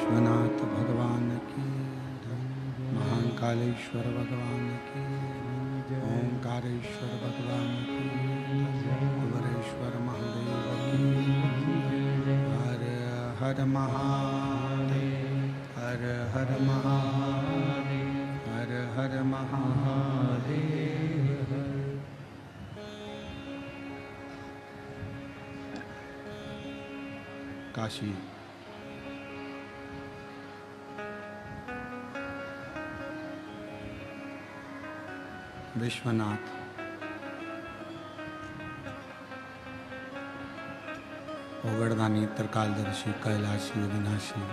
विश्वनाथ भगवान की, महाकालेश्वर भगवान की, ओंकारेश्वर भगवान की, कुबेरेश्वर महादेव की। हर हर महादेव, हर हर महादेव, हर हर महादेव। काशी विश्वनाथ ओगड़दानी त्रिकालदर्शी कैलाशी अविनाशी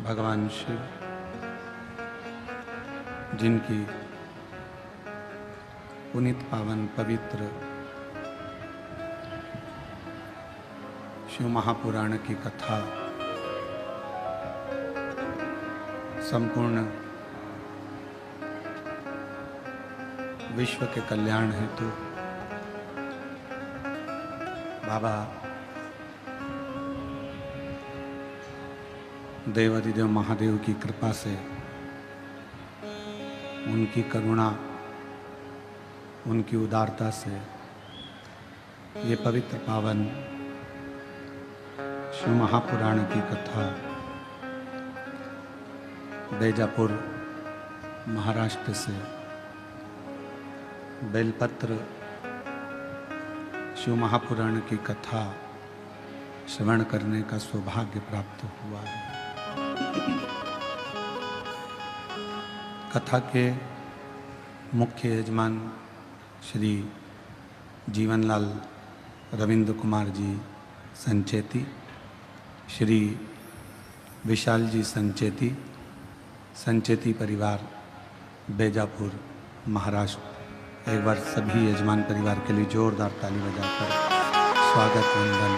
भगवान शिव, जिनकी पुनीत पावन पवित्र शिव महापुराण की कथा संपूर्ण विश्व के कल्याण हेतु बाबा देवाधिदेव महादेव की कृपा से, उनकी करुणा, उनकी उदारता से ये पवित्र पावन शिव महापुराण की कथा बैजापुर महाराष्ट्र से बेलपत्र शिव महापुराण की कथा श्रवण करने का सौभाग्य प्राप्त हुआ है। कथा के मुख्य यजमान श्री जीवनलाल रविंद्र कुमार जी संचेती, श्री विशाल जी संचेती, संचेती परिवार बैजापुर महाराष्ट्र। एक बार सभी यजमान परिवार के लिए जोरदार ताली बजाकर स्वागत वंदन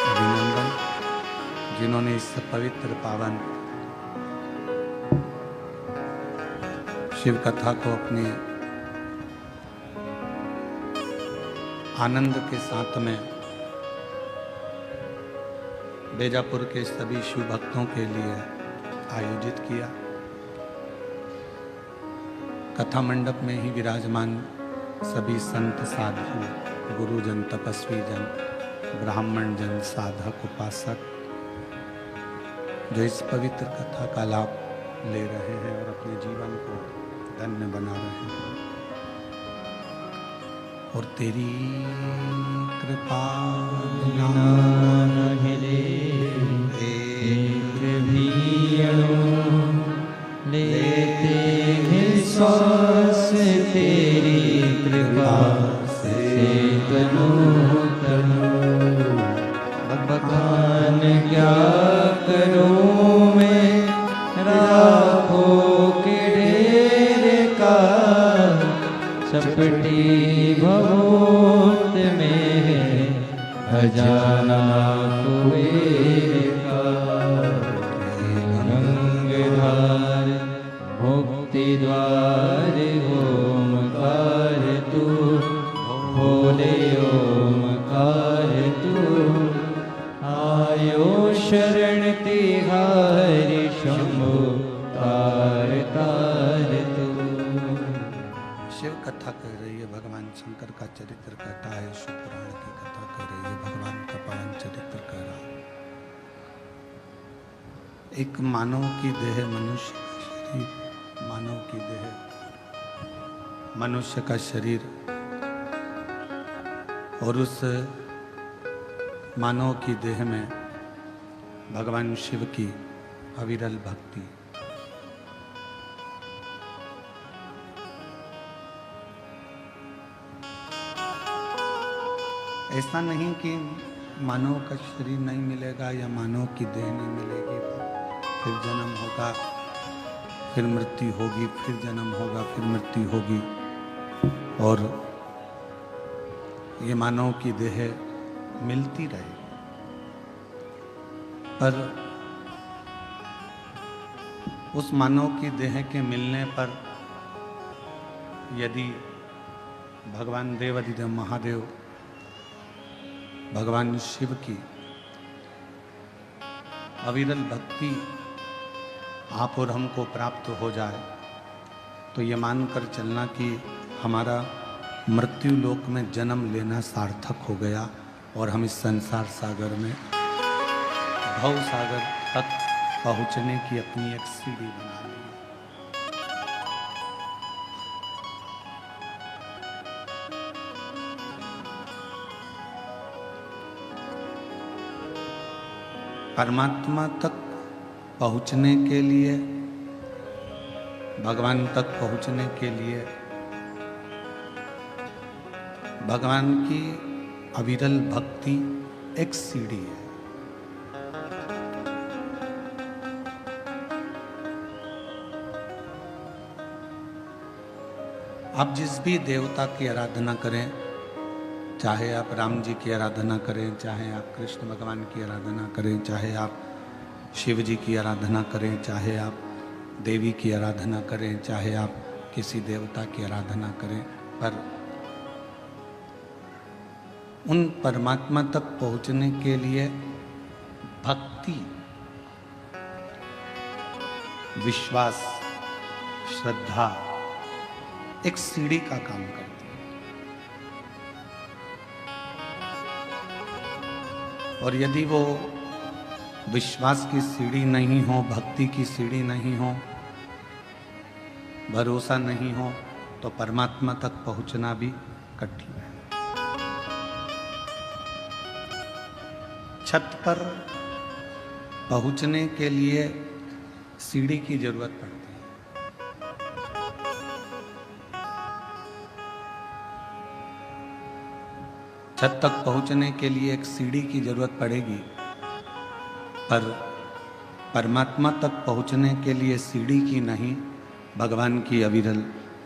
अभिनंदन, जिन्होंने इस पवित्र पावन शिव कथा को अपने आनंद के साथ में बैजापुर के सभी शिव भक्तों के लिए आयोजित किया। कथा मंडप में ही विराजमान सभी संत साधु, गुरुजन, तपस्वी जन, ब्राह्मण जन, साधक, उपासक जो इस पवित्र कथा का लाभ ले रहे हैं और अपने जीवन को धन्य बना रहे हैं। और तेरी कृपा लेते हैं श्वास तेरी कृपा से तनो तनो। भगवान क्या करूं मैं राखों के ढेर का, चपटी भवोत में है खजाना कुबेर का। गंगाधार मुक्ति द्वार ओमकार तू, भोले ओमकार तू। आयो शरण तिहारी शंभु तार तार तू। शिव कथा कह रही है, भगवान शंकर का चरित्र कहता है, शिव पुराण की कथा कह रही है, भगवान का पावन चरित्र कह रहा है। एक मानव की देह, मनुष्य का शरीर, मानव की देह, मनुष्य का शरीर, और उस मानव की देह में भगवान शिव की अविरल भक्ति। ऐसा नहीं कि मानव का शरीर नहीं मिलेगा या मानव की देह नहीं मिलेगी, फिर जन्म होगा, फिर मृत्यु होगी, फिर जन्म होगा, फिर मृत्यु होगी, और ये मानव की देह मिलती रहेगी। पर उस मानव की देह के मिलने पर यदि भगवान देवाधिदेव महादेव, भगवान शिव की अविरल भक्ति आप और हमको प्राप्त हो जाए तो ये मानकर चलना कि हमारा मृत्यु लोक में जन्म लेना सार्थक हो गया और हम इस संसार सागर में भव सागर तक पहुंचने की अपनी एक सीढ़ी बना ली। परमात्मा तक पहुंचने के लिए, भगवान तक पहुंचने के लिए भगवान की अविरल भक्ति एक सीढ़ी है। आप जिस भी देवता की आराधना करें, चाहे आप राम जी की आराधना करें, चाहे आप कृष्ण भगवान की आराधना करें, चाहे आप शिव जी की आराधना करें, चाहे आप देवी की आराधना करें, चाहे आप किसी देवता की आराधना करें, पर उन परमात्मा तक पहुंचने के लिए भक्ति, विश्वास, श्रद्धा एक सीढ़ी का काम करती है। और यदि वो विश्वास की सीढ़ी नहीं हो, भक्ति की सीढ़ी नहीं हो, भरोसा नहीं हो, तो परमात्मा तक पहुंचना भी कठिन है। छत पर पहुंचने के लिए सीढ़ी की जरूरत पड़ती है। छत तक पहुंचने के लिए एक सीढ़ी की जरूरत पड़ेगी, पर परमात्मा तक पहुंचने के लिए सीढ़ी की नहीं, भगवान की अविरल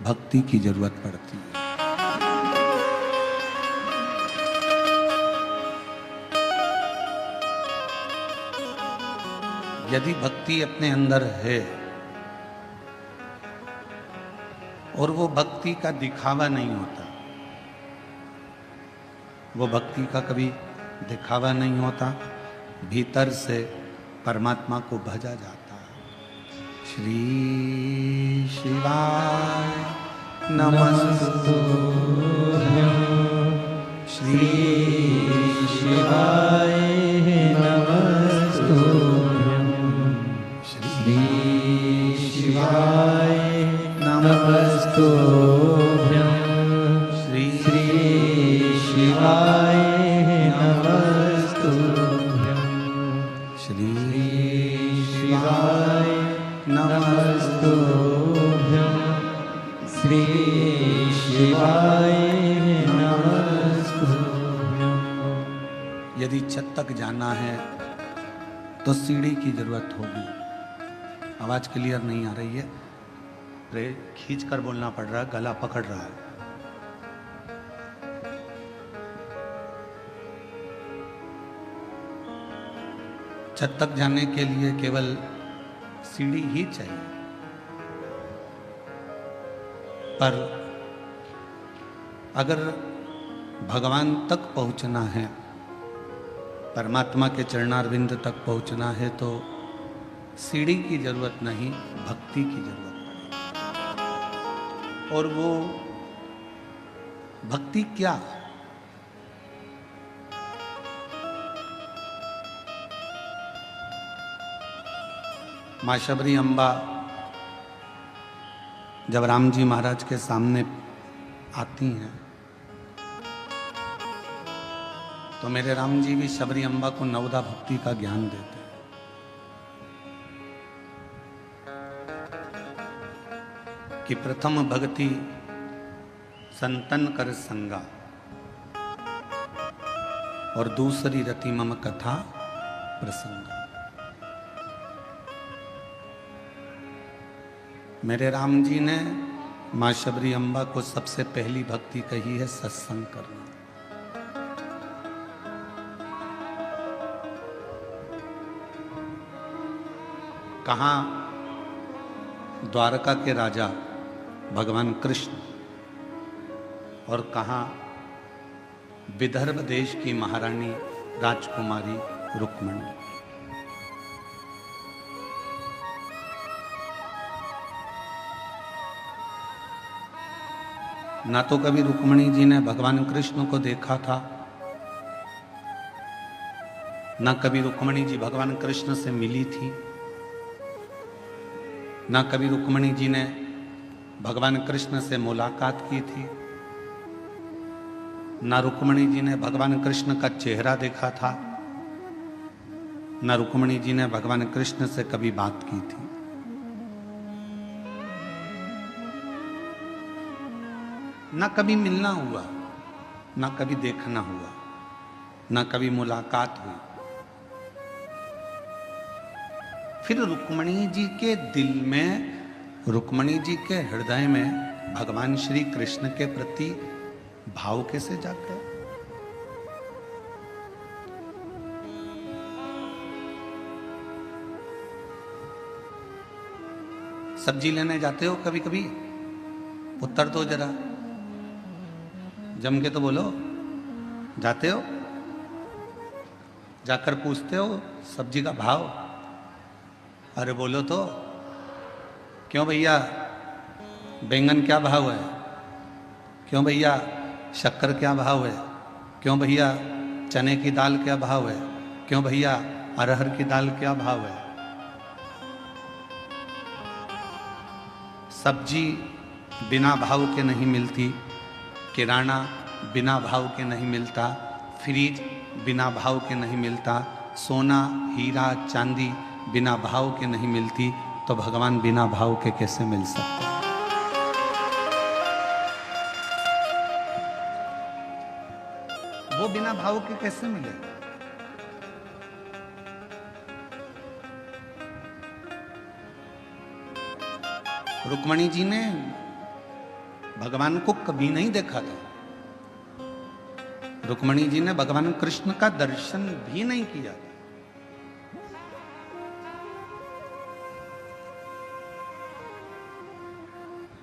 भक्ति की जरूरत पड़ती है। यदि भक्ति अपने अंदर है और वो भक्ति का दिखावा नहीं होता, वो भक्ति का कभी दिखावा नहीं होता, भीतर से परमात्मा को भजा जाता है। श्री शिवाय नमस्तुभ्यं, श्री शिवाय नमस्तुभ्यं, श्री शिवाय नमस्तुभ्यं, श्री शिवाय नमस्तुभ्यं, श्री शिवाय नमस्तुभ्यं, श्री शिवाय नमस्तुभ्यं। यदि छत तक जाना है तो सीढ़ी की जरूरत होगी। आवाज क्लियर नहीं आ रही है, खींच कर बोलना पड़ रहा है, गला पकड़ रहा है। छत तक जाने के लिए केवल सीढ़ी ही चाहिए, पर अगर भगवान तक पहुंचना है, परमात्मा के चरणारविंद तक पहुंचना है, तो सीढ़ी की जरूरत नहीं, भक्ति की जरूरत पड़ेगी। और वो भक्ति क्या है? माँ शबरी अम्बा जब राम जी महाराज के सामने आती हैं तो मेरे राम जी भी शबरी अम्बा को नवदा भक्ति का ज्ञान देते हैं। कि प्रथम भक्ति संतन कर संगा और दूसरी रति मम कथा प्रसंगा। मेरे राम जी ने माँ शबरी अम्बा को सबसे पहली भक्ति कही है सत्संग करना। कहाँ द्वारका के राजा भगवान कृष्ण और कहाँ विदर्भ देश की महारानी राजकुमारी रुक्मणी। ना तो कभी रुक्मणी जी ने भगवान कृष्ण को देखा था, ना कभी रुक्मणी जी भगवान कृष्ण से मिली थी, ना कभी रुक्मणी जी ने भगवान कृष्ण से मुलाकात की थी, ना रुक्मणी जी ने भगवान कृष्ण का चेहरा देखा था, ना रुक्मणी जी ने भगवान कृष्ण से कभी बात की थी। ना कभी मिलना हुआ, ना कभी देखना हुआ, ना कभी मुलाकात हुई। फिर रुक्मणी जी के दिल में, रुक्मणी जी के हृदय में भगवान श्री कृष्ण के प्रति भाव कैसे जाग गए? सब्जी लेने जाते हो कभी कभी? उत्तर दो जरा, जम के तो बोलो। जाते हो? जाकर पूछते हो सब्जी का भाव? अरे बोलो तो। क्यों भैया बैंगन क्या भाव है? क्यों भैया शक्कर क्या भाव है? क्यों भैया चने की दाल क्या भाव है? क्यों भैया अरहर की दाल क्या भाव है? सब्जी बिना भाव के नहीं मिलती, किराना बिना भाव के नहीं मिलता, फ्रिज बिना भाव के नहीं मिलता, सोना हीरा चांदी बिना भाव के नहीं मिलती, तो भगवान बिना भाव के कैसे मिल सकते? वो बिना भाव के कैसे मिले? रुक्मणी जी ने भगवान को कभी नहीं देखा था। रुक्मणी जी ने भगवान कृष्ण का दर्शन भी नहीं किया।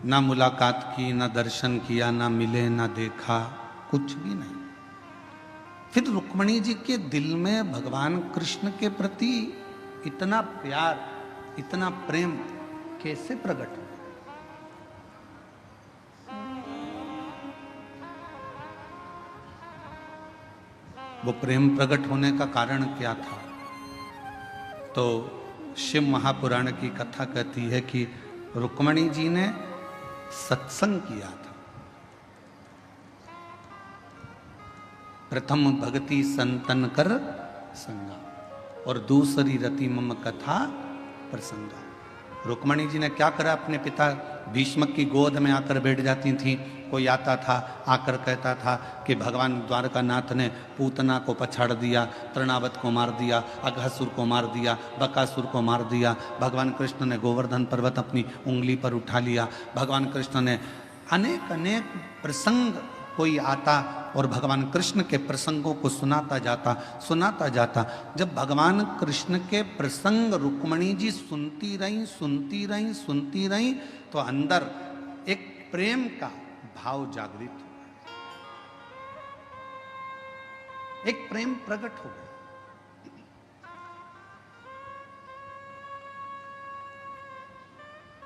ना मुलाकात की, ना दर्शन किया, ना मिले, ना देखा, कुछ भी नहीं। फिर रुक्मणी जी के दिल में भगवान कृष्ण के प्रति इतना प्यार, इतना प्रेम कैसे प्रकट हुआ? वो प्रेम प्रकट होने का कारण क्या था? तो शिव महापुराण की कथा कहती है कि रुक्मणी जी ने सत्संग किया था। प्रथम भक्ति संतन कर संगा और दूसरी रति मम कथा प्रसंगा। रुक्मणी जी ने क्या करा? अपने पिता भीष्म की गोद में आकर बैठ जाती थी। कोई आता था, आकर कहता था कि भगवान द्वारकानाथ ने पूतना को पछाड़ दिया, तृणावत को मार दिया, अघासुर को मार दिया, बकासुर को मार दिया। भगवान कृष्ण ने गोवर्धन पर्वत अपनी उंगली पर उठा लिया। भगवान कृष्ण ने अनेक अनेक प्रसंग, कोई आता और भगवान कृष्ण के प्रसंगों को सुनाता जाता। जब भगवान कृष्ण के प्रसंग रुक्मणी जी सुनती रहीं, तो अंदर एक प्रेम का भाव जागृत हुआ, एक प्रेम प्रकट हो गया।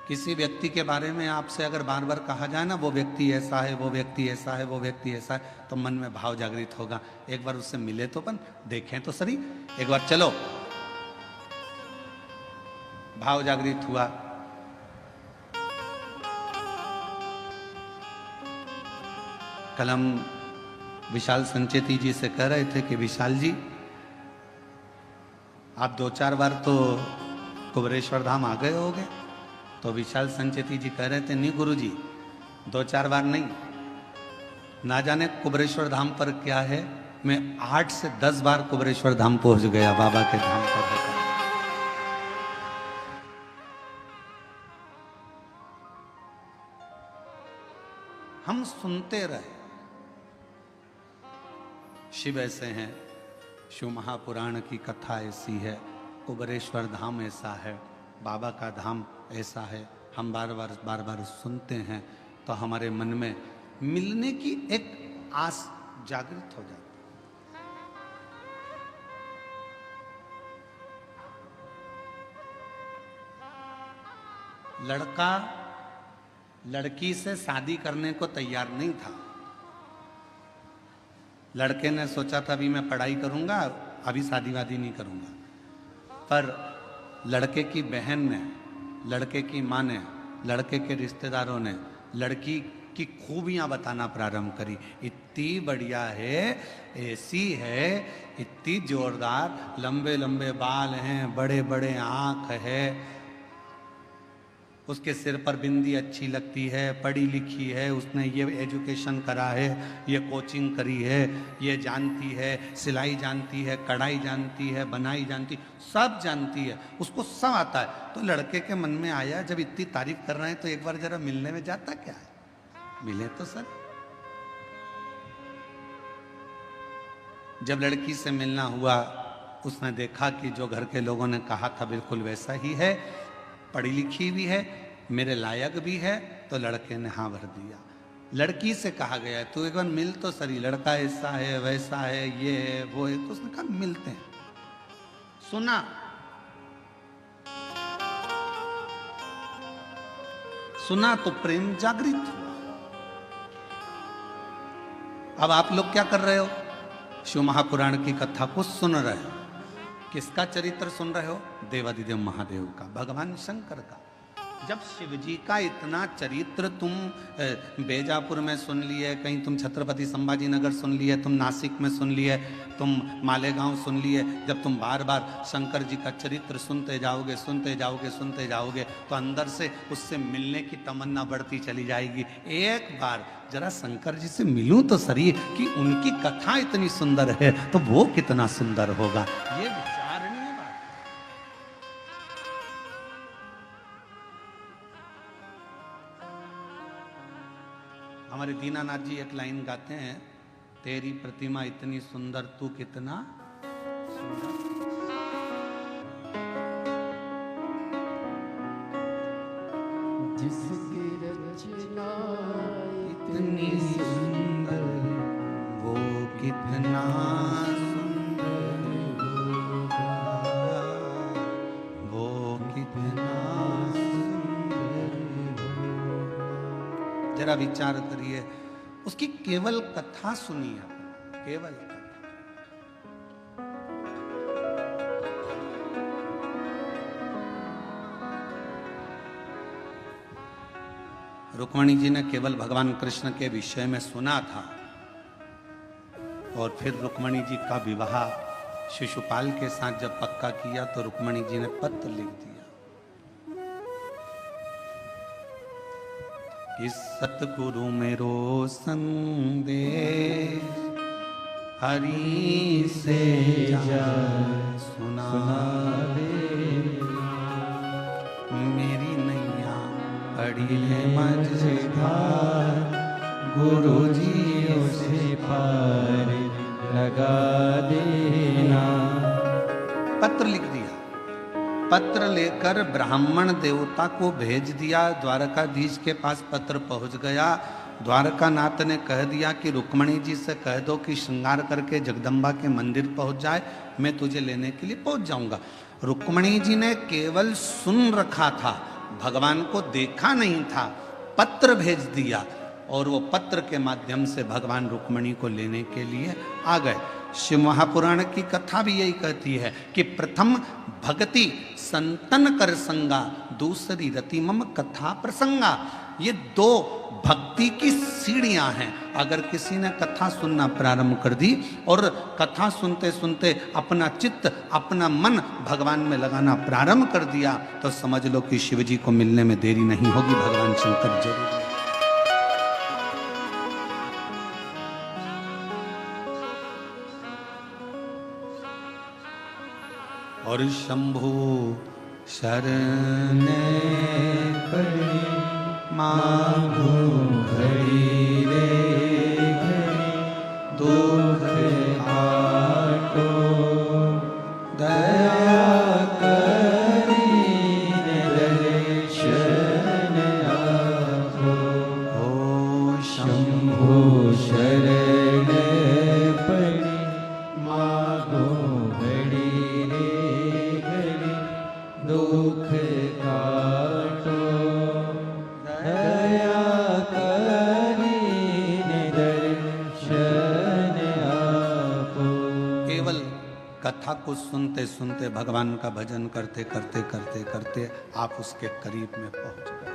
किसी व्यक्ति के बारे में आपसे अगर बार बार कहा जाए ना, वो व्यक्ति ऐसा है, वो व्यक्ति ऐसा है, वो व्यक्ति ऐसा है, तो मन में भाव जागृत होगा। एक बार उससे मिले तो अपन देखें तो सही, एक बार चलो। भाव जागृत हुआ। कल हम विशाल संचेती जी से कह रहे थे कि विशाल जी, आप 2-4 बार तो कुबरेश्वर धाम आ गए होगे। तो विशाल संचेती जी कह रहे थे, नहीं गुरुजी, 2-4 बार नहीं, ना जाने कुबरेश्वर धाम पर क्या है, मैं 8 से 10 बार कुबरेश्वर धाम पहुंच गया, बाबा के धाम पर। हम सुनते रहे, शिव ऐसे हैं, शिव महापुराण की कथा ऐसी है, कुबरेश्वर धाम ऐसा है, बाबा का धाम ऐसा है। हम बार बार सुनते हैं तो हमारे मन में मिलने की एक आस जागृत हो जाती। लड़की से शादी करने को तैयार नहीं था। लड़के ने सोचा था अभी मैं पढ़ाई करूंगा, अभी शादी वादी नहीं करूंगा। पर लड़के की बहन ने, लड़के की माँ ने, लड़के के रिश्तेदारों ने लड़की की खूबियां बताना प्रारंभ करी। इतनी बढ़िया है, ऐसी है, इतनी जोरदार, लंबे लंबे बाल हैं, बड़े बड़े आंख है, उसके सिर पर बिंदी अच्छी लगती है, पढ़ी लिखी है, उसने ये एजुकेशन करा है, ये कोचिंग करी है, ये जानती है, सिलाई जानती है, कढ़ाई जानती है, बनाई जानती, सब जानती है, उसको सब आता है। तो लड़के के मन में आया जब इतनी तारीफ कर रहे हैं तो एक बार जरा मिलने में जाता क्या है, मिले तो सर। जब लड़की से मिलना हुआ, उसने देखा कि जो घर के लोगों ने कहा था बिल्कुल वैसा ही है, पढ़ी लिखी भी है, मेरे लायक भी है, तो लड़के ने हाँ भर दिया। लड़की से कहा गया तू एक बार मिल तो सही, लड़का ऐसा है वैसा है, ये है वो है, तो उसने कहा मिलते हैं। सुना, सुना तो प्रेम जागृत हुआ। अब आप लोग क्या कर रहे हो, शिव महापुराण की कथा को सुन रहे हो। किसका चरित्र सुन रहे हो, देवादिदेव महादेव का, भगवान शंकर का। जब शिव जी का इतना चरित्र तुम बेजापुर में सुन लिए, कहीं तुम छत्रपति संभाजी नगर सुन लिए, तुम नासिक में सुन लिए, तुम मालेगांव सुन लिए, जब तुम बार बार शंकर जी का चरित्र सुनते जाओगे, सुनते जाओगे, सुनते जाओगे, तो अंदर से उससे मिलने की तमन्ना बढ़ती चली जाएगी। एक बार जरा शंकर जी से मिलूं तो सही, कि उनकी कथा इतनी सुंदर है तो वो कितना सुंदर होगा, ये विचारणीय बात। हमारे दीनानाथ जी एक लाइन गाते हैं, तेरी प्रतिमा इतनी सुंदर, तू कितना सुंदर। जिसकी रचना इतनी सुंदर, वो कितना सुंदर होगा, वो कितना सुंदर होगा। जरा विचार करिए, उसकी केवल कथा सुनिए, केवल कथा। रुक्मणी जी ने केवल भगवान कृष्ण के विषय में सुना था, और फिर रुक्मणी जी का विवाह शिशुपाल के साथ जब पक्का किया तो रुक्मणी जी ने पत्र लिख दिया कि सतगुरु मेरो संदेश हरि से जा सुना दे, मेरी नैया पड़ी है मझधार, गुरु जी उसे पार लगा देना। पत्र लिख दिया, पत्र लेकर ब्राह्मण देवता को भेज दिया। द्वारकाधीश के पास पत्र पहुंच गया। द्वारकानाथ ने कह दिया कि रुक्मणी जी से कह दो कि श्रृंगार करके जगदम्बा के मंदिर पहुंच जाए, मैं तुझे लेने के लिए पहुंच जाऊंगा। रुक्मणी जी ने केवल सुन रखा था, भगवान को देखा नहीं था, पत्र भेज दिया, और वो पत्र के माध्यम से भगवान रुक्मणी को लेने के लिए आ गए। शिव महापुराण की कथा भी यही कहती है कि प्रथम भक्ति संतन कर संगा, दूसरी रति मम कथा प्रसंगा। ये दो भक्ति की सीढ़ियां हैं। अगर किसी ने कथा सुनना प्रारंभ कर दी और कथा सुनते सुनते अपना चित्त, अपना मन भगवान में लगाना प्रारंभ कर दिया, तो समझ लो कि शिव जी को मिलने में देरी नहीं होगी, भगवान शंकर जरूर। और शंभु शरण पड़ी मांगो घड़ी रे घड़ी, दुख आटो दया करी दर्शन आपो। ओ शंभु शरण पड़ी मांगो घड़ी रे घड़ी, दुख काटो दया कथा को सुनते सुनते, भगवान का भजन करते करते करते करते आप उसके करीब में पहुंच गए।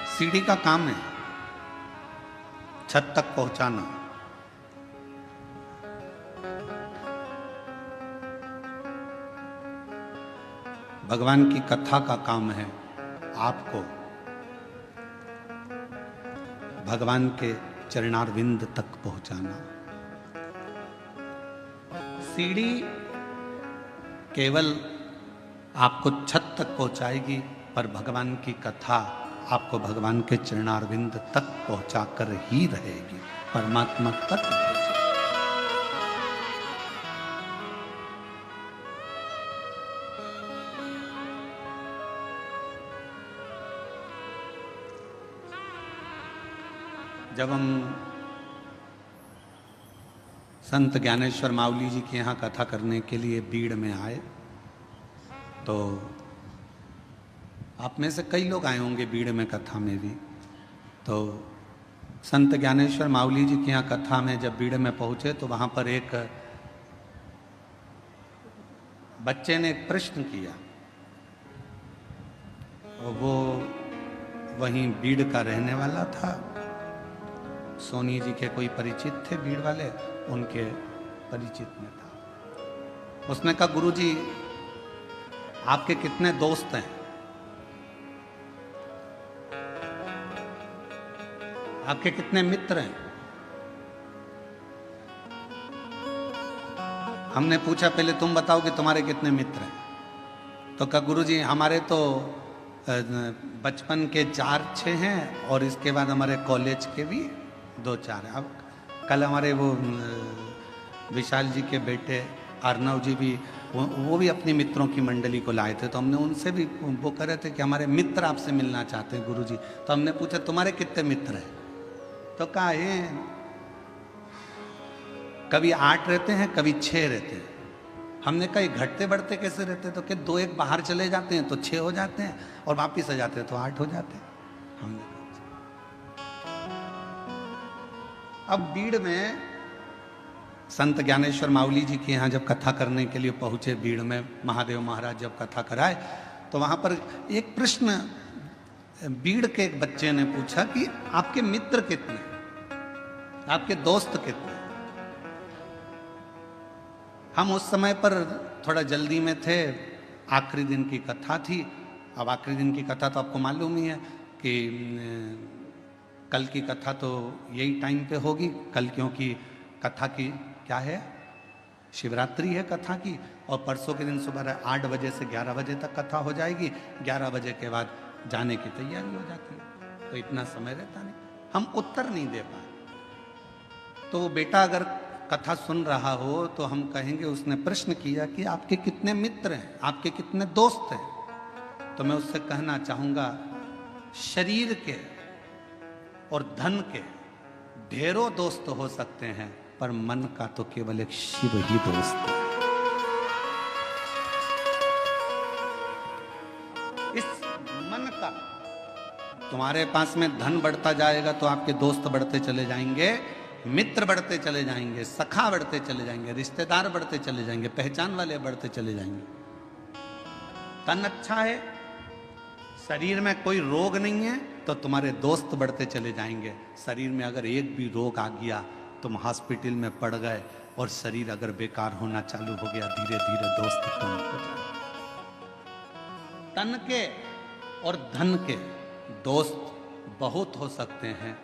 सीढ़ी का काम है छत तक पहुंचाना। भगवान की कथा का काम है आपको भगवान के चरणारविंद तक पहुंचाना। सीढ़ी केवल आपको छत तक पहुंचाएगी, पर भगवान की कथा आपको भगवान के चरणारविंद तक पहुंचाकर ही रहेगी, परमात्मा तक पहुंचाएगी। जब हम संत ज्ञानेश्वर मावली जी के यहाँ कथा करने के लिए बीड़ में आए, तो आप में से कई लोग आए होंगे बीड़ में कथा में भी। तो संत ज्ञानेश्वर मावली जी के यहाँ कथा में जब बीड़ में पहुँचे तो वहाँ पर एक बच्चे ने एक प्रश्न किया, और वो वहीं बीड़ का रहने वाला था। सोनी जी के कोई परिचित थे बीड़ वाले, उनके परिचित में था। उसने कहा, गुरुजी आपके कितने दोस्त हैं? आपके कितने मित्र हैं? हमने पूछा, पहले तुम बताओ कि तुम्हारे कितने मित्र हैं। तो कहा, गुरुजी हमारे तो बचपन के 4-6 हैं, और इसके बाद हमारे कॉलेज के भी 2-4 हैं। अब कल हमारे वो विशाल जी के बेटे अर्नव जी भी, वो भी अपनी मित्रों की मंडली को लाए थे। तो हमने उनसे भी, वो कह रहे थे कि हमारे मित्र आपसे मिलना चाहते हैं गुरुजी। तो हमने पूछा, तुम्हारे कितने मित्र हैं? तो कहा है कभी 8 रहते हैं, कभी 6 रहते हैं। हमने कहा घटते बढ़ते कैसे रहते? तो कि 2-1 बाहर चले जाते हैं तो 6 हो जाते हैं, और वापिस आ जाते हैं तो 8 हो जाते हैं। हमने कहा अब बीड़ में संत ज्ञानेश्वर मावली जी के यहाँ जब कथा करने के लिए पहुंचे, बीड़ में महादेव महाराज जब कथा कराए, तो वहां पर एक प्रश्न बीड़ के एक बच्चे ने पूछा कि आपके मित्र कितने, आपके दोस्त कितने? हम उस समय पर थोड़ा जल्दी में थे, आखिरी दिन की कथा थी। अब आखिरी दिन की कथा तो आपको मालूम ही है कि कल की कथा तो यही टाइम पे होगी कल, क्योंकि कथा की क्या है, शिवरात्रि है कथा की, और परसों के दिन सुबह 8 बजे से 11 बजे तक कथा हो जाएगी। 11 बजे के बाद जाने की तैयारी हो जाती है, तो इतना समय रहता नहीं, हम उत्तर नहीं दे पाए। तो वो बेटा अगर कथा सुन रहा हो तो हम कहेंगे उसने प्रश्न किया कि आपके कितने मित्र हैं, आपके कितने दोस्त हैं? तो मैं उससे कहना चाहूंगा, शरीर के और धन के ढेरों दोस्त हो सकते हैं, पर मन का तो केवल एक शिव ही दोस्त है। इस मन का, तुम्हारे पास में धन बढ़ता जाएगा तो आपके दोस्त बढ़ते चले जाएंगे, मित्र बढ़ते चले जाएंगे, सखा बढ़ते चले जाएंगे, रिश्तेदार बढ़ते चले जाएंगे, पहचान वाले बढ़ते चले जाएंगे। तन अच्छा है, शरीर में कोई रोग नहीं है, तो तुम्हारे दोस्त बढ़ते चले जाएंगे। शरीर में अगर एक भी रोग आ गया, तुम हॉस्पिटल में पड़ गए, और शरीर अगर बेकार होना चालू हो गया, धीरे धीरे दोस्त कम हो जाए। तन के और धन के दोस्त बहुत हो सकते हैं,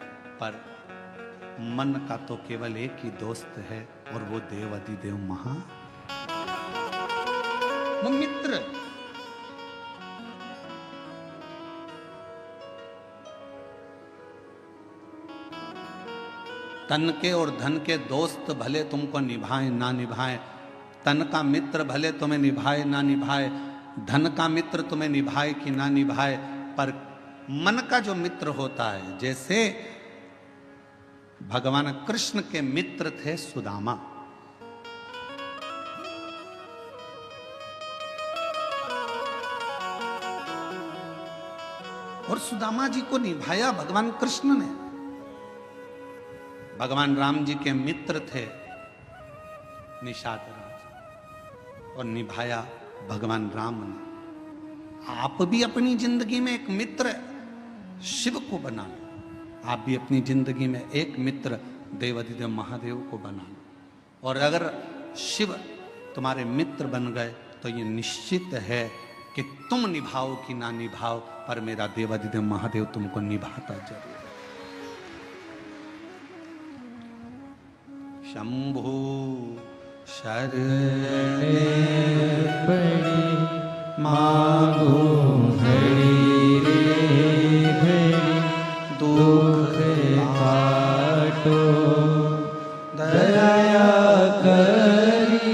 पर मन का तो केवल एक ही दोस्त है, और वो देव अधिदेव महा वो मित्र। तन के और धन के दोस्त भले तुमको निभाए ना निभाए, तन का मित्र भले तुम्हें निभाए ना निभाए, धन का मित्र तुम्हें निभाए कि ना निभाए, पर मन का जो मित्र होता है, जैसे भगवान कृष्ण के मित्र थे सुदामा। और सुदामा जी को निभाया भगवान कृष्ण ने। भगवान राम जी के मित्र थे निषाद राज, और निभाया भगवान राम ने। आप भी अपनी जिंदगी में एक मित्र शिव को बना लो। आप भी अपनी जिंदगी में एक मित्र देवाधिदेव महादेव को बना लो। और अगर शिव तुम्हारे मित्र बन गए तो ये निश्चित है कि तुम निभाओ कि ना निभाओ, पर मेरा देवाधिदेव महादेव तुमको निभाता जरूर। शंभु शरण पड़ी मांगो घड़ी रे घड़ी, दुख काटो दया करी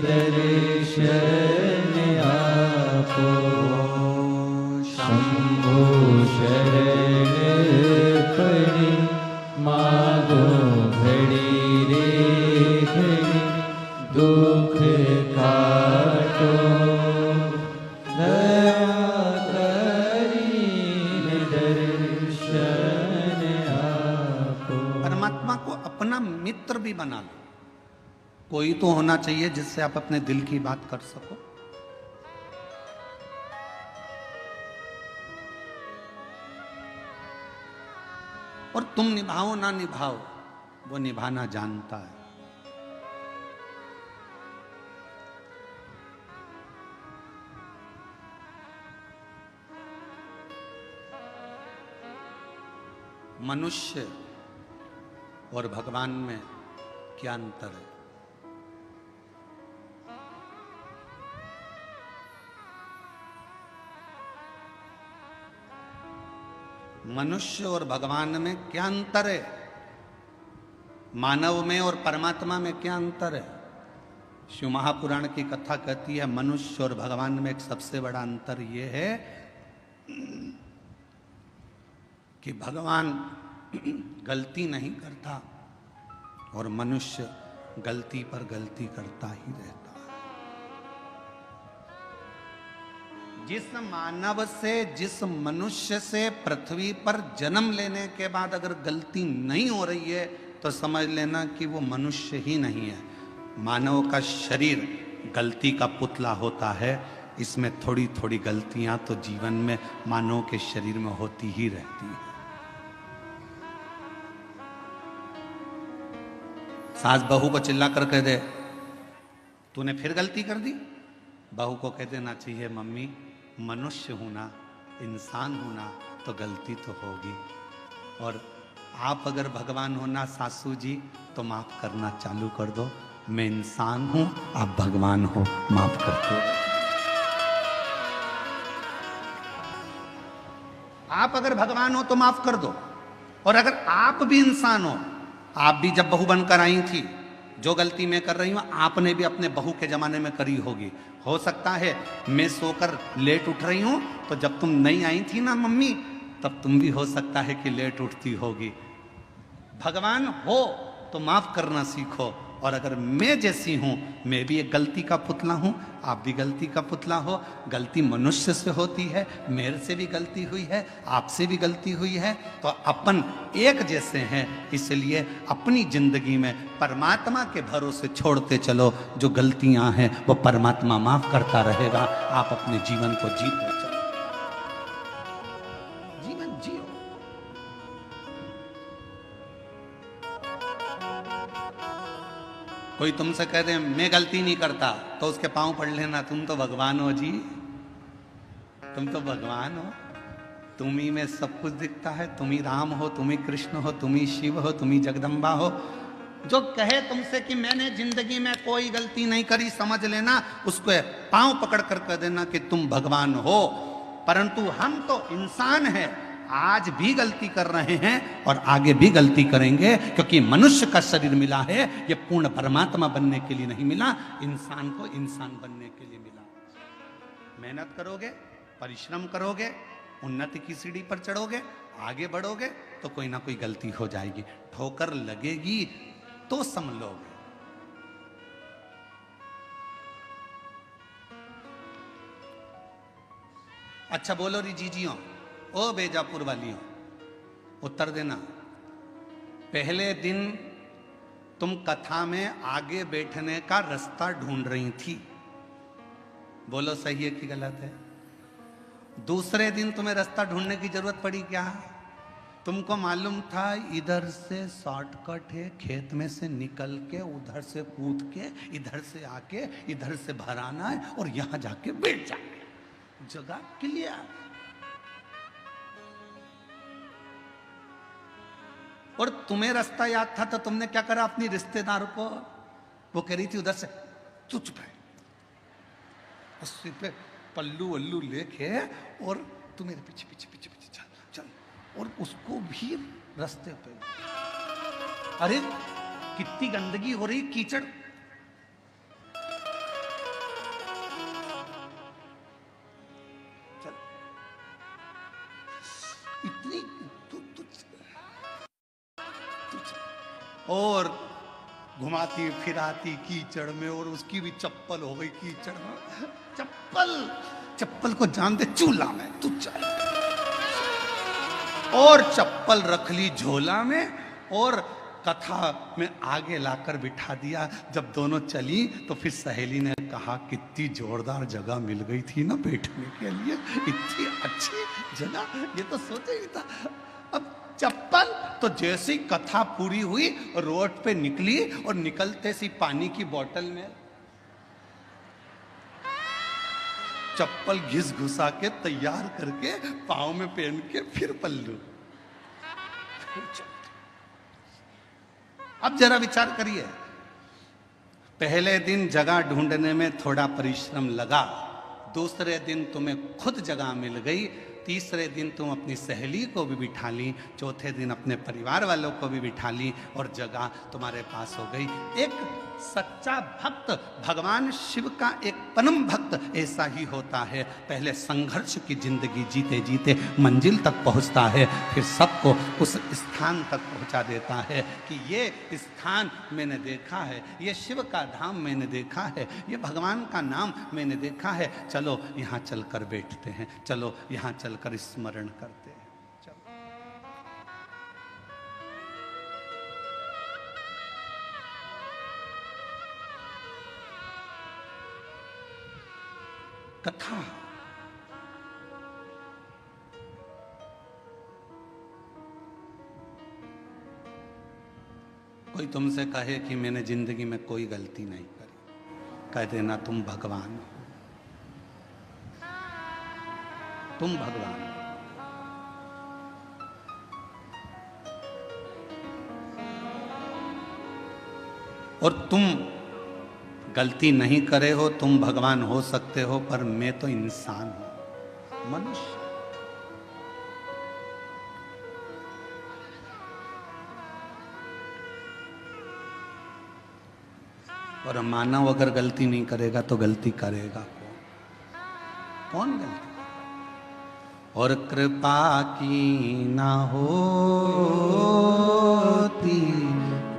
दर्शन आपो। शंभो शरण पड़ी मांगो घड़ी रे घड़ी, दुख काटो दया करी दर्शन आपो। परमात्मा को अपना मित्र भी बना लो। कोई तो होना चाहिए जिससे आप अपने दिल की बात कर सको। और तुम निभाओ ना निभाओ, वो निभाना जानता है। मनुष्य और भगवान में क्या अंतर है? मनुष्य और भगवान में क्या अंतर है? मानव में और परमात्मा में क्या अंतर है? शिव महापुराण की कथा कहती है मनुष्य और भगवान में एक सबसे बड़ा अंतर यह है कि भगवान गलती नहीं करता और मनुष्य गलती पर गलती करता ही रहता है। जिस मानव से, जिस मनुष्य से पृथ्वी पर जन्म लेने के बाद अगर गलती नहीं हो रही है तो समझ लेना कि वो मनुष्य ही नहीं है। मानव का शरीर गलती का पुतला होता है। इसमें थोड़ी थोड़ी गलतियां तो जीवन में मानव के शरीर में होती ही रहती है। सास बहू को चिल्ला कर कह दे तूने फिर गलती कर दी, बहू को कह देना चाहिए मम्मी मनुष्य हूं ना, इंसान हूं ना, तो गलती तो होगी। और आप अगर भगवान हो ना सासू जी तो माफ करना चालू कर दो। मैं इंसान हूं, आप भगवान हो, माफ कर दो। आप अगर भगवान हो तो माफ कर दो। और अगर आप भी इंसान हो, आप भी जब बहू बनकर आई थी, जो गलती मैं कर रही हूं आपने भी अपने बहू के जमाने में करी होगी। हो सकता है मैं सोकर लेट उठ रही हूं तो जब तुम नहीं आई थी ना मम्मी, तब तुम भी हो सकता है कि लेट उठती होगी। भगवान हो तो माफ करना सीखो। और अगर मैं जैसी हूं, मैं भी एक गलती का पुतला हूं, आप भी गलती का पुतला हो। गलती मनुष्य से होती है, मेरे से भी गलती हुई है, आपसे भी गलती हुई है, तो अपन एक जैसे हैं। इसलिए अपनी जिंदगी में परमात्मा के भरोसे छोड़ते चलो। जो गलतियां हैं वो परमात्मा माफ करता रहेगा। आप अपने जीवन को जीते चलो, जीवन जियो। कोई तुमसे कह दे मैं गलती नहीं करता तो उसके पांव पड़ लेना, तुम तो भगवान हो जी, तुम तो भगवान हो। तुम ही में सब कुछ दिखता है। तुम ही राम हो, तुम ही कृष्ण हो, तुम ही शिव हो, तुम ही जगदम्बा हो। जो कहे तुमसे कि मैंने जिंदगी में कोई गलती नहीं करी, समझ लेना उसको पांव पकड़ कर कह देना कि तुम भगवान हो। परंतु हम तो इंसान हैं, आज भी गलती कर रहे हैं और आगे भी गलती करेंगे, क्योंकि मनुष्य का शरीर मिला है ये पूर्ण परमात्मा बनने के लिए नहीं मिला, इंसान को इंसान बनने के लिए मिला। मेहनत करोगे, परिश्रम करोगे, उन्नति की सीढ़ी पर चढ़ोगे, आगे बढ़ोगे तो कोई ना कोई गलती हो जाएगी, ठोकर लगेगी तो संभलोगे। अच्छा बोलो री जीजियों, ओ बेजापुर वालियों, उत्तर देना। पहले दिन तुम कथा में आगे बैठने का रास्ता ढूंढ रही थी, बोलो सही है कि गलत है? दूसरे दिन तुम्हें रास्ता ढूंढने की जरूरत पड़ी क्या? तुमको मालूम था इधर से शॉर्टकट है, खेत में से निकल के उधर से कूद के इधर से आके इधर से भर आना है और यहां जाके बैठ जाना है। जगह क्लियर। और तुम्हें रास्ता याद था तो तुमने क्या करा? अपनी रिश्तेदार को, वो कह रही थी उधर से, तू चुप है, उसी पे पल्लू वल्लू लेके और तू मेरे पीछे पीछे पीछे पीछे चल चल, और उसको भी रास्ते पे। अरे कितनी गंदगी हो रही, कीचड़। चल इतनी और घुमाती फिराती कीचड़ में, और उसकी भी चप्पल हो गई कीचड़ में। चप्पल को जान दे चूल्हा में, तू चल। और चप्पल रख ली झोला में और कथा में आगे लाकर बिठा दिया। जब दोनों चली तो फिर सहेली ने कहा, कितनी जोरदार जगह मिल गई थी ना बैठने के लिए, इतनी अच्छी जगह, ये तो सोचा ही था। अब चप्पल तो जैसे ही कथा पूरी हुई रोड पे निकली और निकलते सी पानी की बोतल में चप्पल घिस घुसा के तैयार करके पाँव में पहन के फिर पल्लू। अब जरा विचार करिए, पहले दिन जगह ढूंढने में थोड़ा परिश्रम लगा, दूसरे दिन तुम्हें खुद जगह मिल गई, तीसरे दिन तुम अपनी सहेली को भी बिठा ली, चौथे दिन अपने परिवार वालों को भी बिठा ली और जगह तुम्हारे पास हो गई। एक सच्चा भक्त, भगवान शिव का एक परम भक्त ऐसा ही होता है। पहले संघर्ष की जिंदगी जीते जीते मंजिल तक पहुंचता है, फिर सबको उस स्थान तक पहुंचा देता है कि ये स्थान मैंने देखा है, ये शिव का धाम मैंने देखा है, ये भगवान का नाम मैंने देखा है, चलो यहाँ चलकर बैठते हैं, चलो यहाँ चलकर स्मरण करते हैं। कथा कोई तुमसे कहे कि मैंने जिंदगी में कोई गलती नहीं करी, कह देना तुम भगवान हो, तुम भगवान हो। और तुम गलती नहीं करे हो, तुम भगवान हो सकते हो, पर मैं तो इंसान हूं, मनुष्य। और मानव अगर गलती नहीं करेगा तो गलती करेगा कौन? गलती और कृपा की ना होती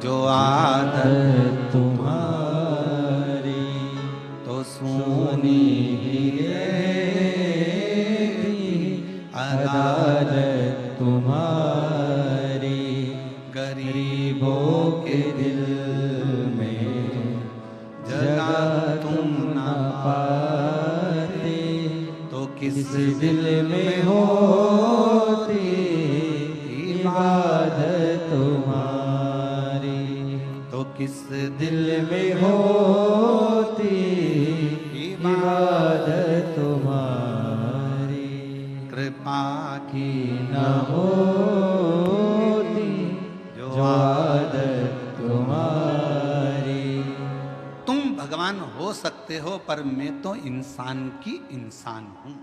जो आदत तुम्हारी तो सुनी अदालत तुम्हारी, गरीबों के दिल में जगह तुम न पाते तो किस दिल में होती इबादत तुम्हारी, तो किस दिल में होती इबादत तुम्हारी, कृपा की न होती जो आदत तुम्हारी। तुम भगवान हो सकते हो, पर मैं तो इंसान की इंसान हूं।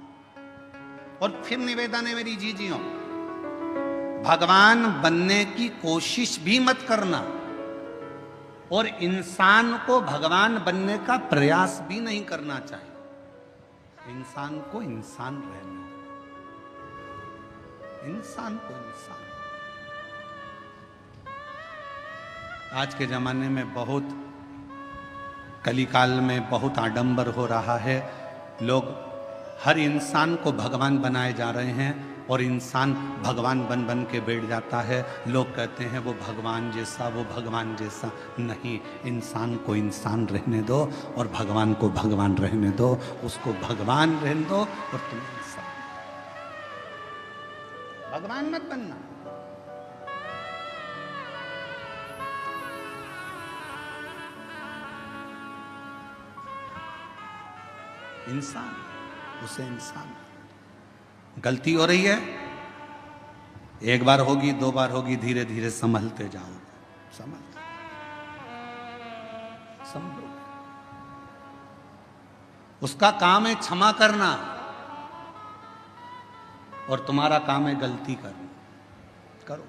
और फिर निवेदन है मेरी जीजियों, भगवान बनने की कोशिश भी मत करना और इंसान को भगवान बनने का प्रयास भी नहीं करना चाहिए। इंसान को इंसान रहना, इंसान को इंसान। आज के जमाने में बहुत, कलिकाल में बहुत आडंबर हो रहा है। लोग हर इंसान को भगवान बनाए जा रहे हैं और इंसान भगवान बन बन के बैठ जाता है। लोग कहते हैं वो भगवान जैसा, वो भगवान जैसा। नहीं, इंसान को इंसान रहने दो और भगवान को भगवान रहने दो। उसको भगवान रहने दो और तुम इंसान। भगवान मत बनना। इंसान, उसे इंसान। गलती हो रही है, एक बार होगी, दो बार होगी, धीरे धीरे संभलते जाओ। संभलो। उसका काम है क्षमा करना और तुम्हारा काम है गलती करना। करो।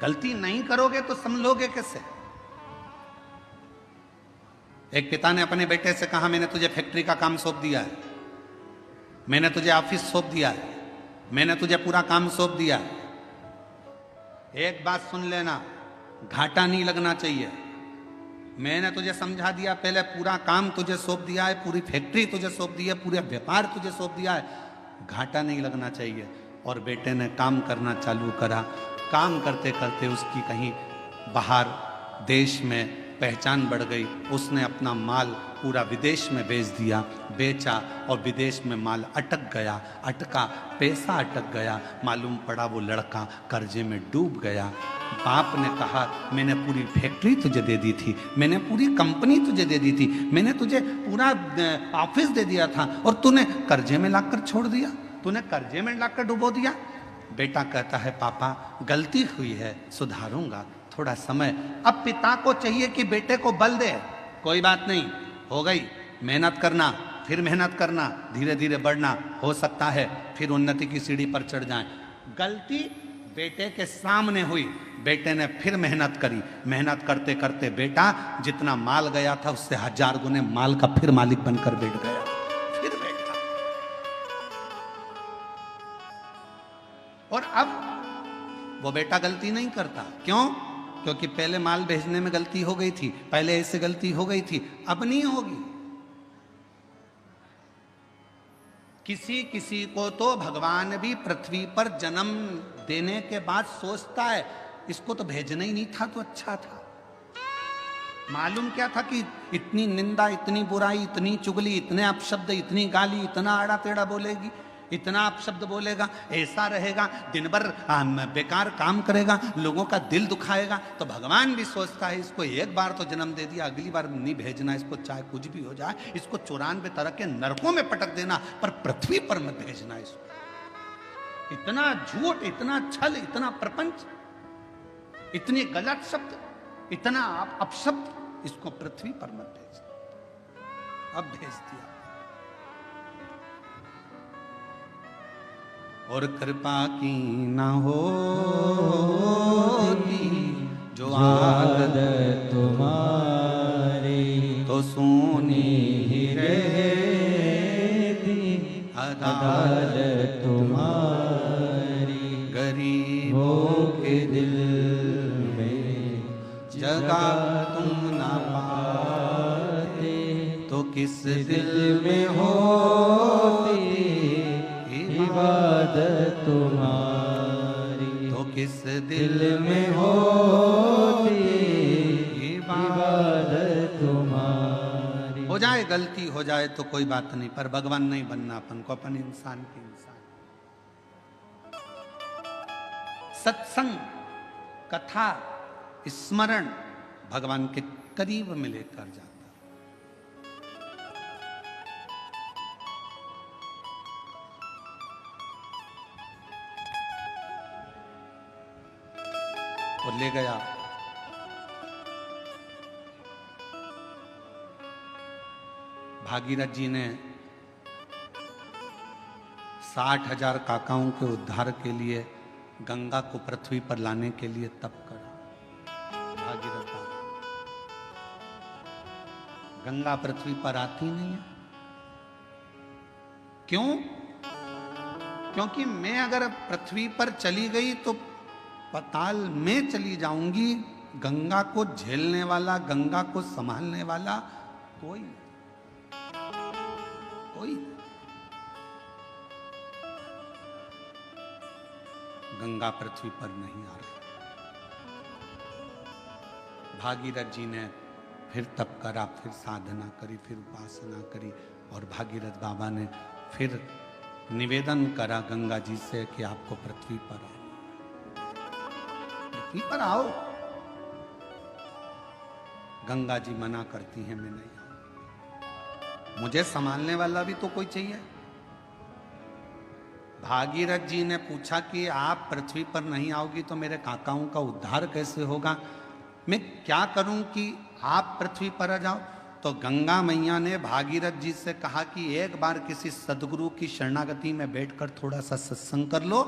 गलती नहीं करोगे तो संभलोगे कैसे? एक पिता ने अपने बेटे से कहा, मैंने तुझे फैक्ट्री का काम सौंप दिया है, मैंने तुझे ऑफिस सौंप दिया है, मैंने तुझे पूरा काम सौंप दिया है। एक बात सुन लेना, घाटा नहीं लगना चाहिए। मैंने तुझे समझा दिया, पहले पूरा काम तुझे सौंप दिया है, पूरी फैक्ट्री तुझे सौंप दी है, पूरा व्यापार तुझे सौंप दिया है, घाटा नहीं लगना चाहिए। और बेटे ने काम करना चालू करा। काम करते करते उसकी कहीं बाहर देश में पहचान बढ़ गई। उसने अपना माल पूरा विदेश में बेच दिया, बेचा और विदेश में माल अटक गया, अटका, पैसा अटक गया। मालूम पड़ा वो लड़का कर्जे में डूब गया। बाप ने कहा, मैंने पूरी फैक्ट्री तुझे दे दी थी, मैंने पूरी कंपनी तुझे दे दी थी, मैंने तुझे पूरा ऑफिस दे दिया था और तूने कर्जे में लाकर छोड़ दिया, तूने कर्जे में लाकर डुबो दिया। बेटा कहता है, पापा गलती हुई है, सुधारूंगा, थोड़ा समय। अब पिता को चाहिए कि बेटे को बल दे, कोई बात नहीं, हो गई, मेहनत करना, फिर मेहनत करना, धीरे धीरे बढ़ना, हो सकता है फिर उन्नति की सीढ़ी पर चढ़ जाए। गलती बेटे के सामने हुई, बेटे ने फिर मेहनत करी। मेहनत करते करते बेटा जितना माल गया था उससे 1000 गुने माल का फिर मालिक बनकर बैठ गया। फिर बैठा। और अब वो बेटा गलती नहीं करता। क्यों? क्योंकि पहले माल भेजने में गलती हो गई थी, पहले ऐसे गलती हो गई थी, अब नहीं होगी। किसी किसी को तो भगवान भी पृथ्वी पर जन्म देने के बाद सोचता है, इसको तो भेजना ही नहीं था तो अच्छा था। मालूम क्या था कि इतनी निंदा, इतनी बुराई, इतनी चुगली, इतने अपशब्द, इतनी गाली, इतना आड़ा टेढ़ा बोलेगी, इतना अपशब्द बोलेगा, ऐसा रहेगा, दिन भर बेकार काम करेगा, लोगों का दिल दुखाएगा। तो भगवान भी सोचता है, इसको एक बार तो जन्म दे दिया, अगली बार नहीं भेजना, इसको चाहे कुछ भी हो जाए, इसको 94 तरह के नरकों में पटक देना, पर पृथ्वी पर मत भेजना इसको। इतना झूठ, इतना छल, इतना प्रपंच, इतने गलत शब्द, इतना अपशब्द, इसको पृथ्वी पर मत भेजना। अब भेज दिया। और कृपा की न होती जो आदत तुम्हारी, तो सोनी ही रहती अदालत तुम्हारी। गरीबों के दिल में जगह तुम न पाते, तो किस दिल में होती इबादत तुम्हारी, तो किस दिल में होती इबादत तुम्हारी। हो जाए गलती, हो जाए तो कोई बात नहीं, पर भगवान नहीं बनना अपन को, अपन इंसान के इंसान। सत्संग, कथा, स्मरण भगवान के करीब में लेकर जाता। और ले गया। भागीरथ जी ने 60,000 काकाओं के उद्धार के लिए गंगा को पृथ्वी पर लाने के लिए तप करा। भागीरथ गंगा पृथ्वी पर आती नहीं है। क्यों? क्योंकि मैं अगर पृथ्वी पर चली गई तो पाताल में चली जाऊंगी। गंगा को झेलने वाला, गंगा को संभालने वाला कोई नहीं। कोई गंगा पृथ्वी पर नहीं आ रही। भागीरथ जी ने फिर तप करा, फिर साधना करी, फिर उपासना करी और भागीरथ बाबा ने फिर निवेदन करा गंगा जी से कि आपको पृथ्वी पर आओ, पृथ्वी पर आओ। गंगा जी मना करती हैं, मैं नहीं आऊं, मुझे संभालने वाला भी तो कोई चाहिए। भागीरथ जी ने पूछा कि आप पृथ्वी पर नहीं आओगी तो मेरे काकाओं का उद्धार कैसे होगा, मैं क्या करूं कि आप पृथ्वी पर आ जाओ। तो गंगा मैया ने भागीरथ जी से कहा कि एक बार किसी सदगुरु की शरणागति में बैठकर थोड़ा सा सत्संग कर लो,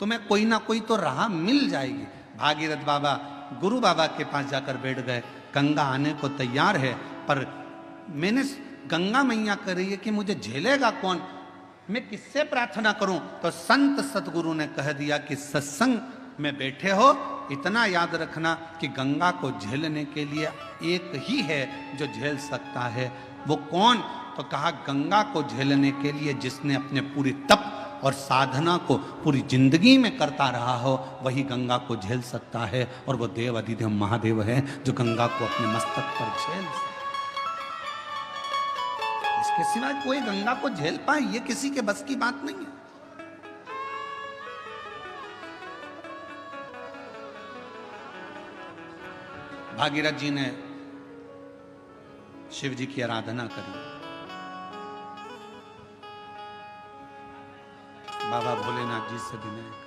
तुम्हें कोई ना कोई तो राह मिल जाएगी। भागीरथ बाबा गुरु बाबा के पास जाकर बैठ गए। गंगा आने को तैयार है, पर मैंने गंगा मैया कह रही है कि मुझे झेलेगा कौन, मैं किससे प्रार्थना करूं। तो संत सतगुरु ने कह दिया कि सत्संग में बैठे हो, इतना याद रखना कि गंगा को झेलने के लिए एक ही है जो झेल सकता है। वो कौन? तो कहा गंगा को झेलने के लिए जिसने अपने पूरी तप और साधना को पूरी जिंदगी में करता रहा हो, वही गंगा को झेल सकता है। और वो देव अधिदेव महादेव है जो गंगा को अपने मस्तक पर झेल सकता है। इसके सिवाय कोई गंगा को झेल पाए ये किसी के बस की बात नहीं है। भागीरथ जी ने शिव जी की आराधना करी। बाबा भोलेनाथ जी से विनय करा।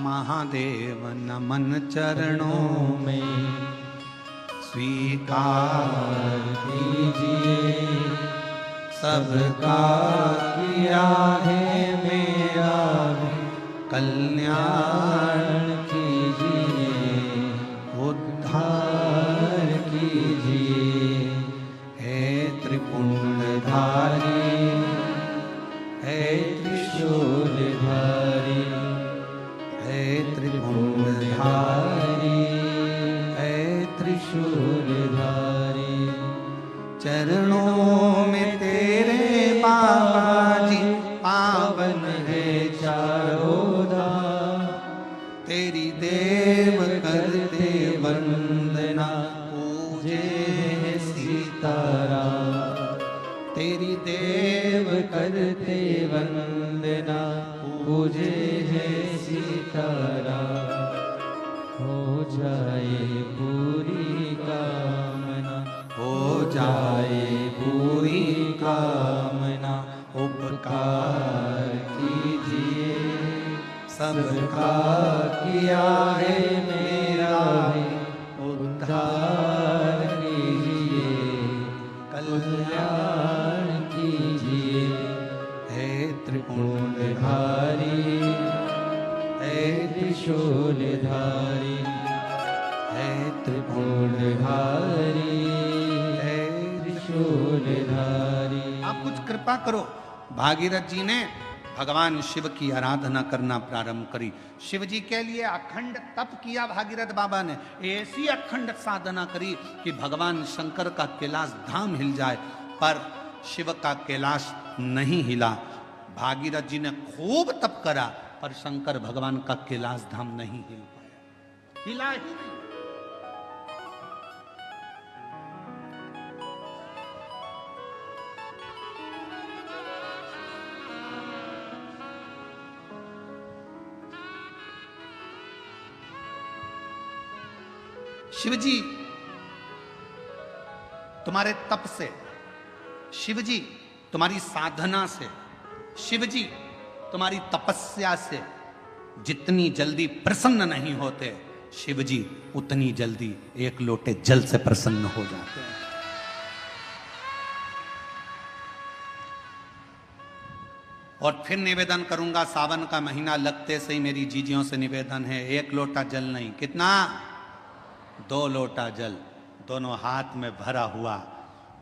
महादेव नमन चरणों में स्वीकार कीजिए, सबका किया है मेरा कल्याण कीजिए, उद्धार कीजिए। हे त्रिपुंडधारी, हे त्रिशूलधारी, हे त्रिपुंडधारी, हे त्रिशूलधारी। चरणों में तेरे बाबा जी पावन है चारों धाम, तेरी देव करते वंदना पूजे है सीताराम, तेरी देव करते वंदना पूजे है सीताराम। हो जाए पूरी कामना, हो जाए पूरी कामना, उपकार कीजिए, सबका किया है मेरा उद्धार कीजिए, कल्याण कीजिए। हे त्रिपुंडधारी, हे त्रिशूलधारी, हे त्रिपुंडधारी, हे त्रिशूलधारी। आप कुछ कृपा करो। भागीरथ जी ने भगवान शिव की आराधना करना प्रारंभ करी। शिव जी के लिए अखंड तप किया भागीरथ बाबा ने, ऐसी अखंड साधना करी कि भगवान शंकर का कैलाश धाम हिल जाए, पर शिव का कैलाश नहीं हिला। भागीरथ जी ने खूब तप करा, पर शंकर भगवान का कैलाश धाम नहीं हिल पाया, हिला ही नहीं। शिवजी तुम्हारे तप से, शिवजी तुम्हारी साधना से, शिवजी तुम्हारी तपस्या से जितनी जल्दी प्रसन्न नहीं होते, शिवजी उतनी जल्दी एक लोटे जल से प्रसन्न हो जाते हैं। और फिर निवेदन करूंगा, सावन का महीना लगते से ही मेरी जीजियों से निवेदन है, एक लोटा जल नहीं, कितना? 2 लोटा जल, दोनों हाथ में भरा हुआ।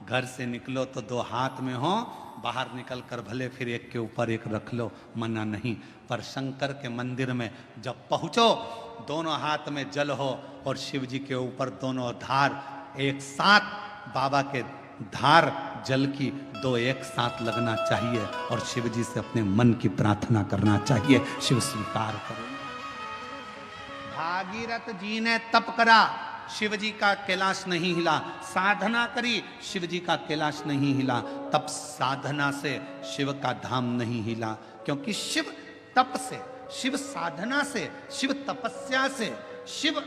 घर से निकलो तो 2 हाथ में हो बाहर निकल कर भले फिर एक के ऊपर एक रख लो, मना नहीं। पर शंकर के मंदिर में जब पहुंचो, दोनों हाथ में जल हो और शिव जी के ऊपर दोनों धार एक साथ, बाबा के धार जल की दो एक साथ लगना चाहिए और शिव जी से अपने मन की प्रार्थना करना चाहिए। शिव स्वीकार करो। भागीरथ जी ने तप करा, शिव जी का कैलाश नहीं हिला। साधना करी, शिव जी का कैलाश नहीं हिला। तप साधना से शिव का धाम नहीं हिला, क्योंकि शिव तप से, शिव साधना से, शिव तपस्या से, शिव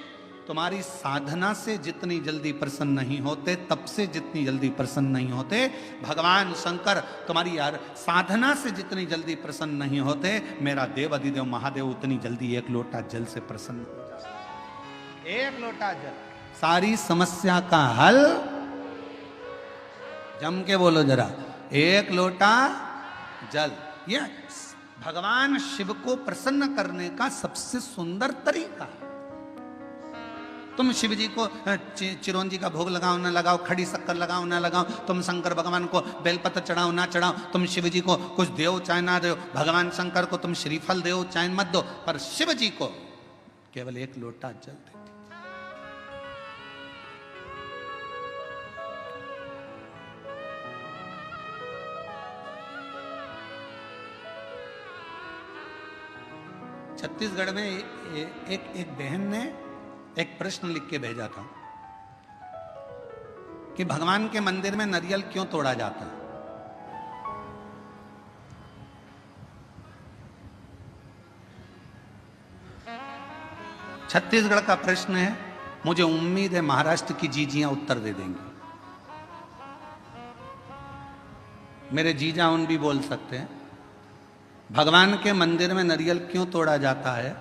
तुम्हारी साधना से जितनी जल्दी प्रसन्न नहीं होते, तप से जितनी जल्दी प्रसन्न नहीं होते, भगवान शंकर तुम्हारी यार साधना से जितनी जल्दी प्रसन्न नहीं होते, मेरा देव अधिदेव महादेव उतनी जल्दी एक लोटा जल से प्रसन्न हो जाता। एक लोटा जल, सारी समस्या का हल। जम के बोलो जरा, एक लोटा जल। ये भगवान शिव को प्रसन्न करने का सबसे सुंदर तरीका है। तुम शिव जी को चिरौंजी का भोग लगाओ ना लगाओ, खड़ी शक्कर लगाओ ना लगाओ, तुम शंकर भगवान को बेलपत्र चढ़ाओ ना चढ़ाओ, तुम शिव जी को कुछ दो चाहे ना दो, भगवान शंकर को तुम श्रीफल दो चाहे मत दो, पर शिव जी को केवल एक लोटा जल दे। छत्तीसगढ़ में एक बहन ने एक प्रश्न लिख के भेजा था कि भगवान के मंदिर में नारियल क्यों तोड़ा जाता है। छत्तीसगढ़ का प्रश्न है, मुझे उम्मीद है महाराष्ट्र की जीजियां उत्तर दे देंगी। मेरे जीजा उन भी बोल सकते हैं, भगवान के मंदिर में नारियल क्यों तोड़ा जाता है।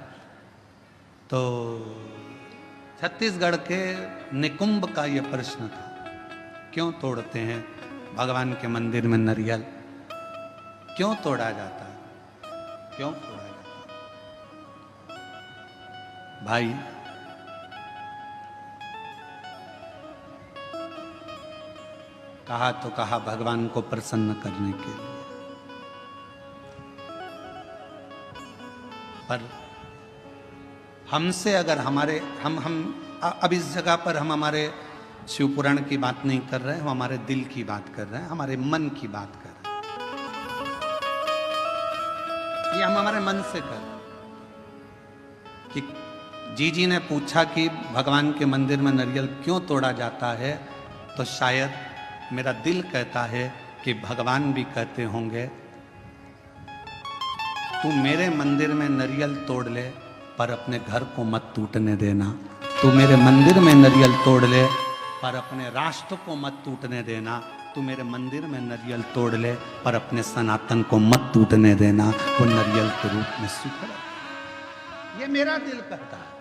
तो छत्तीसगढ़ के निकुंभ का यह प्रश्न था, क्यों तोड़ते हैं भगवान के मंदिर में नारियल, क्यों तोड़ा जाता है, क्यों तोड़ा जाता है। भाई कहा तो कहा भगवान को प्रसन्न करने के लिए, पर हमसे अगर हमारे हम अब इस जगह पर हम हमारे शिव पुराण की बात नहीं कर रहे हैं, हम हमारे दिल की बात कर रहे हैं, हमारे मन की बात कर रहे हैं। ये हम हमारे मन से कर रहे हैं कि जीजी ने पूछा कि भगवान के मंदिर में नारियल क्यों तोड़ा जाता है, तो शायद मेरा दिल कहता है कि भगवान भी कहते होंगे, तू मेरे मंदिर में नारियल तोड़ ले पर अपने घर को मत टूटने देना। तू मेरे मंदिर में नारियल तोड़ ले पर अपने राष्ट्र को मत टूटने देना। तू मेरे मंदिर में नारियल तोड़ ले पर अपने सनातन को मत टूटने देना। वो नारियल के रूप में स्वीकार। ये मेरा दिल कहता है।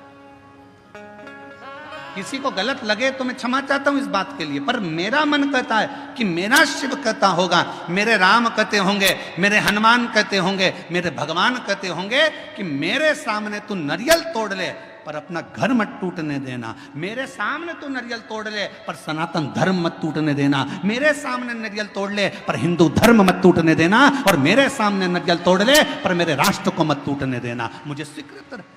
किसी को गलत लगे तो मैं क्षमा चाहता हूं इस बात के लिए, पर मेरा मन कहता है कि मेरा शिव कहता होगा, मेरे राम कहते होंगे, मेरे हनुमान कहते होंगे, मेरे भगवान कहते होंगे कि मेरे सामने तू नारियल तोड़ ले पर अपना घर मत टूटने देना। मेरे सामने तू नारियल तोड़ ले पर सनातन धर्म मत टूटने देना। मेरे सामने नारियल तोड़ ले पर हिंदू धर्म मत टूटने देना, और मेरे सामने नारियल तोड़ ले पर मेरे राष्ट्र को मत टूटने देना। मुझे स्वीकृत है।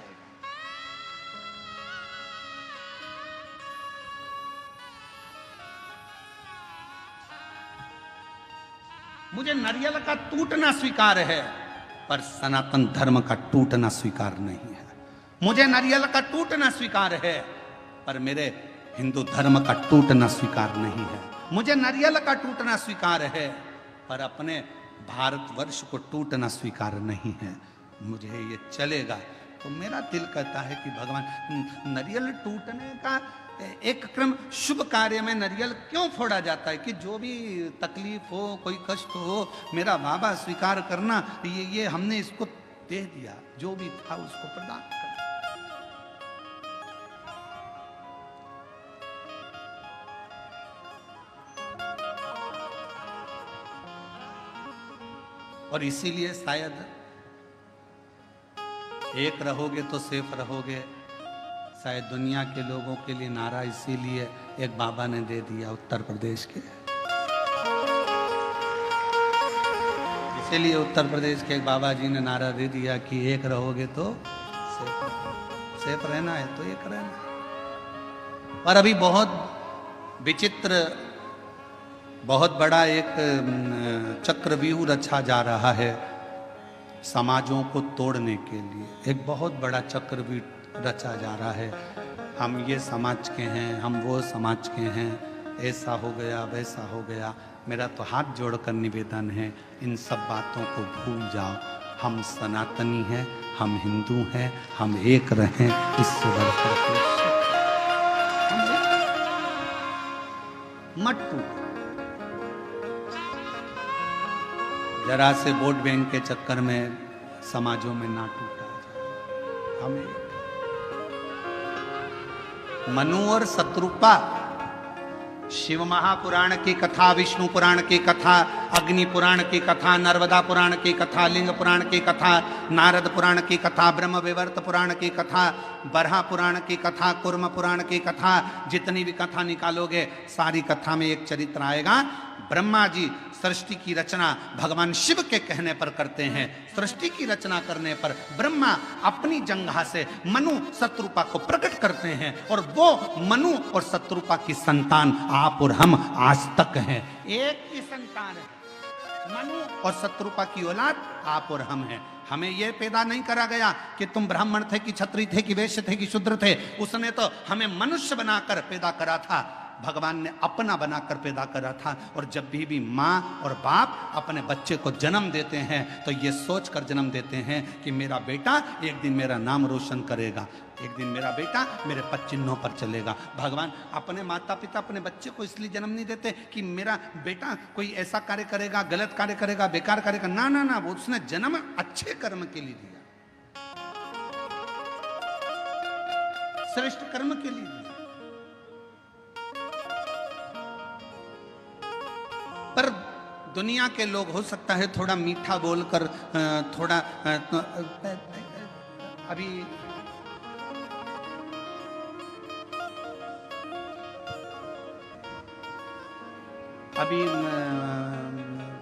मुझे नारियल का टूटना स्वीकार है पर सनातन धर्म का टूटना स्वीकार नहीं है। मुझे नारियल का टूटना स्वीकार है पर मेरे हिंदू धर्म का टूटना स्वीकार नहीं है। मुझे नारियल का टूटना स्वीकार है पर अपने भारतवर्ष को टूटना स्वीकार नहीं है। मुझे ये चलेगा। तो मेरा दिल कहता है कि भगवान, नारियल टूटने का एक क्रम, शुभ कार्य में नारियल क्यों फोड़ा जाता है कि जो भी तकलीफ हो, कोई कष्ट हो, मेरा बाबा स्वीकार करना, ये हमने इसको दे दिया, जो भी था उसको प्रदान कर। और इसीलिए शायद एक रहोगे तो सेफ रहोगे, शायद दुनिया के लोगों के लिए नारा इसीलिए एक बाबा ने दे दिया उत्तर प्रदेश के। इसीलिए उत्तर प्रदेश के एक बाबा जी ने नारा दे दिया कि एक रहोगे तो सेफ रहना है तो एक रहना। पर अभी बहुत विचित्र, बहुत बड़ा एक चक्रव्यूह रचा जा रहा है समाजों को तोड़ने के लिए। एक बहुत बड़ा चक्रव्यूह रचा जा रहा है। हम ये समाज के हैं, हम वो समाज के हैं, ऐसा हो गया वैसा हो गया। मेरा तो हाथ जोड़कर निवेदन है, इन सब बातों को भूल जाओ। हम सनातनी हैं, हम हिंदू हैं, हम एक रहें, इससे बढ़कर मत टूटो। जरा से वोट बैंक के चक्कर में समाजों में ना टूटा जाए। हमें मनु और शत्रुपा, शिव महापुराण की कथा, विष्णु पुराण की कथा, अग्नि पुराण की कथा, नर्मदा पुराण की कथा, लिंग पुराण की कथा, नारद पुराण की कथा, ब्रह्म विवर्त पुराण की कथा, बरहा पुराण की कथा, कुर्म पुराण की कथा, जितनी भी कथा निकालोगे सारी कथा में एक चरित्र आएगा। ब्रह्मा जी सृष्टि की रचना भगवान शिव के कहने पर करते हैं। सृष्टि की रचना करने पर ब्रह्मा अपनी जंघा से मनु शत्रुपा को प्रकट करते हैं और वो मनु और शत्रुपा की संतान आप और हम आज तक हैं। एक ही संतान है, मनु और शत्रुपा की औलाद आप और हम हैं। हमें यह पैदा नहीं करा गया कि तुम ब्राह्मण थे कि क्षत्रिय थे कि वैश्य थे कि शूद्र थे। उसने तो हमें मनुष्य बनाकर पैदा करा था, भगवान ने अपना बनाकर पैदा करा था। और जब भी माँ और बाप अपने बच्चे को जन्म देते हैं तो ये सोच कर जन्म देते हैं कि मेरा बेटा एक दिन मेरा नाम रोशन करेगा, एक दिन मेरा बेटा मेरे पद चिन्हों पर चलेगा। भगवान अपने माता पिता अपने बच्चे को इसलिए जन्म नहीं देते कि मेरा बेटा कोई ऐसा कार्य करेगा, गलत कार्य करेगा, बेकार करेगा। ना ना ना, वो उसने जन्म अच्छे कर्म के लिए दिया, श्रेष्ठ कर्म के लिए दिया। पर दुनिया के लोग हो सकता है थोड़ा मीठा बोलकर थोड़ा अभी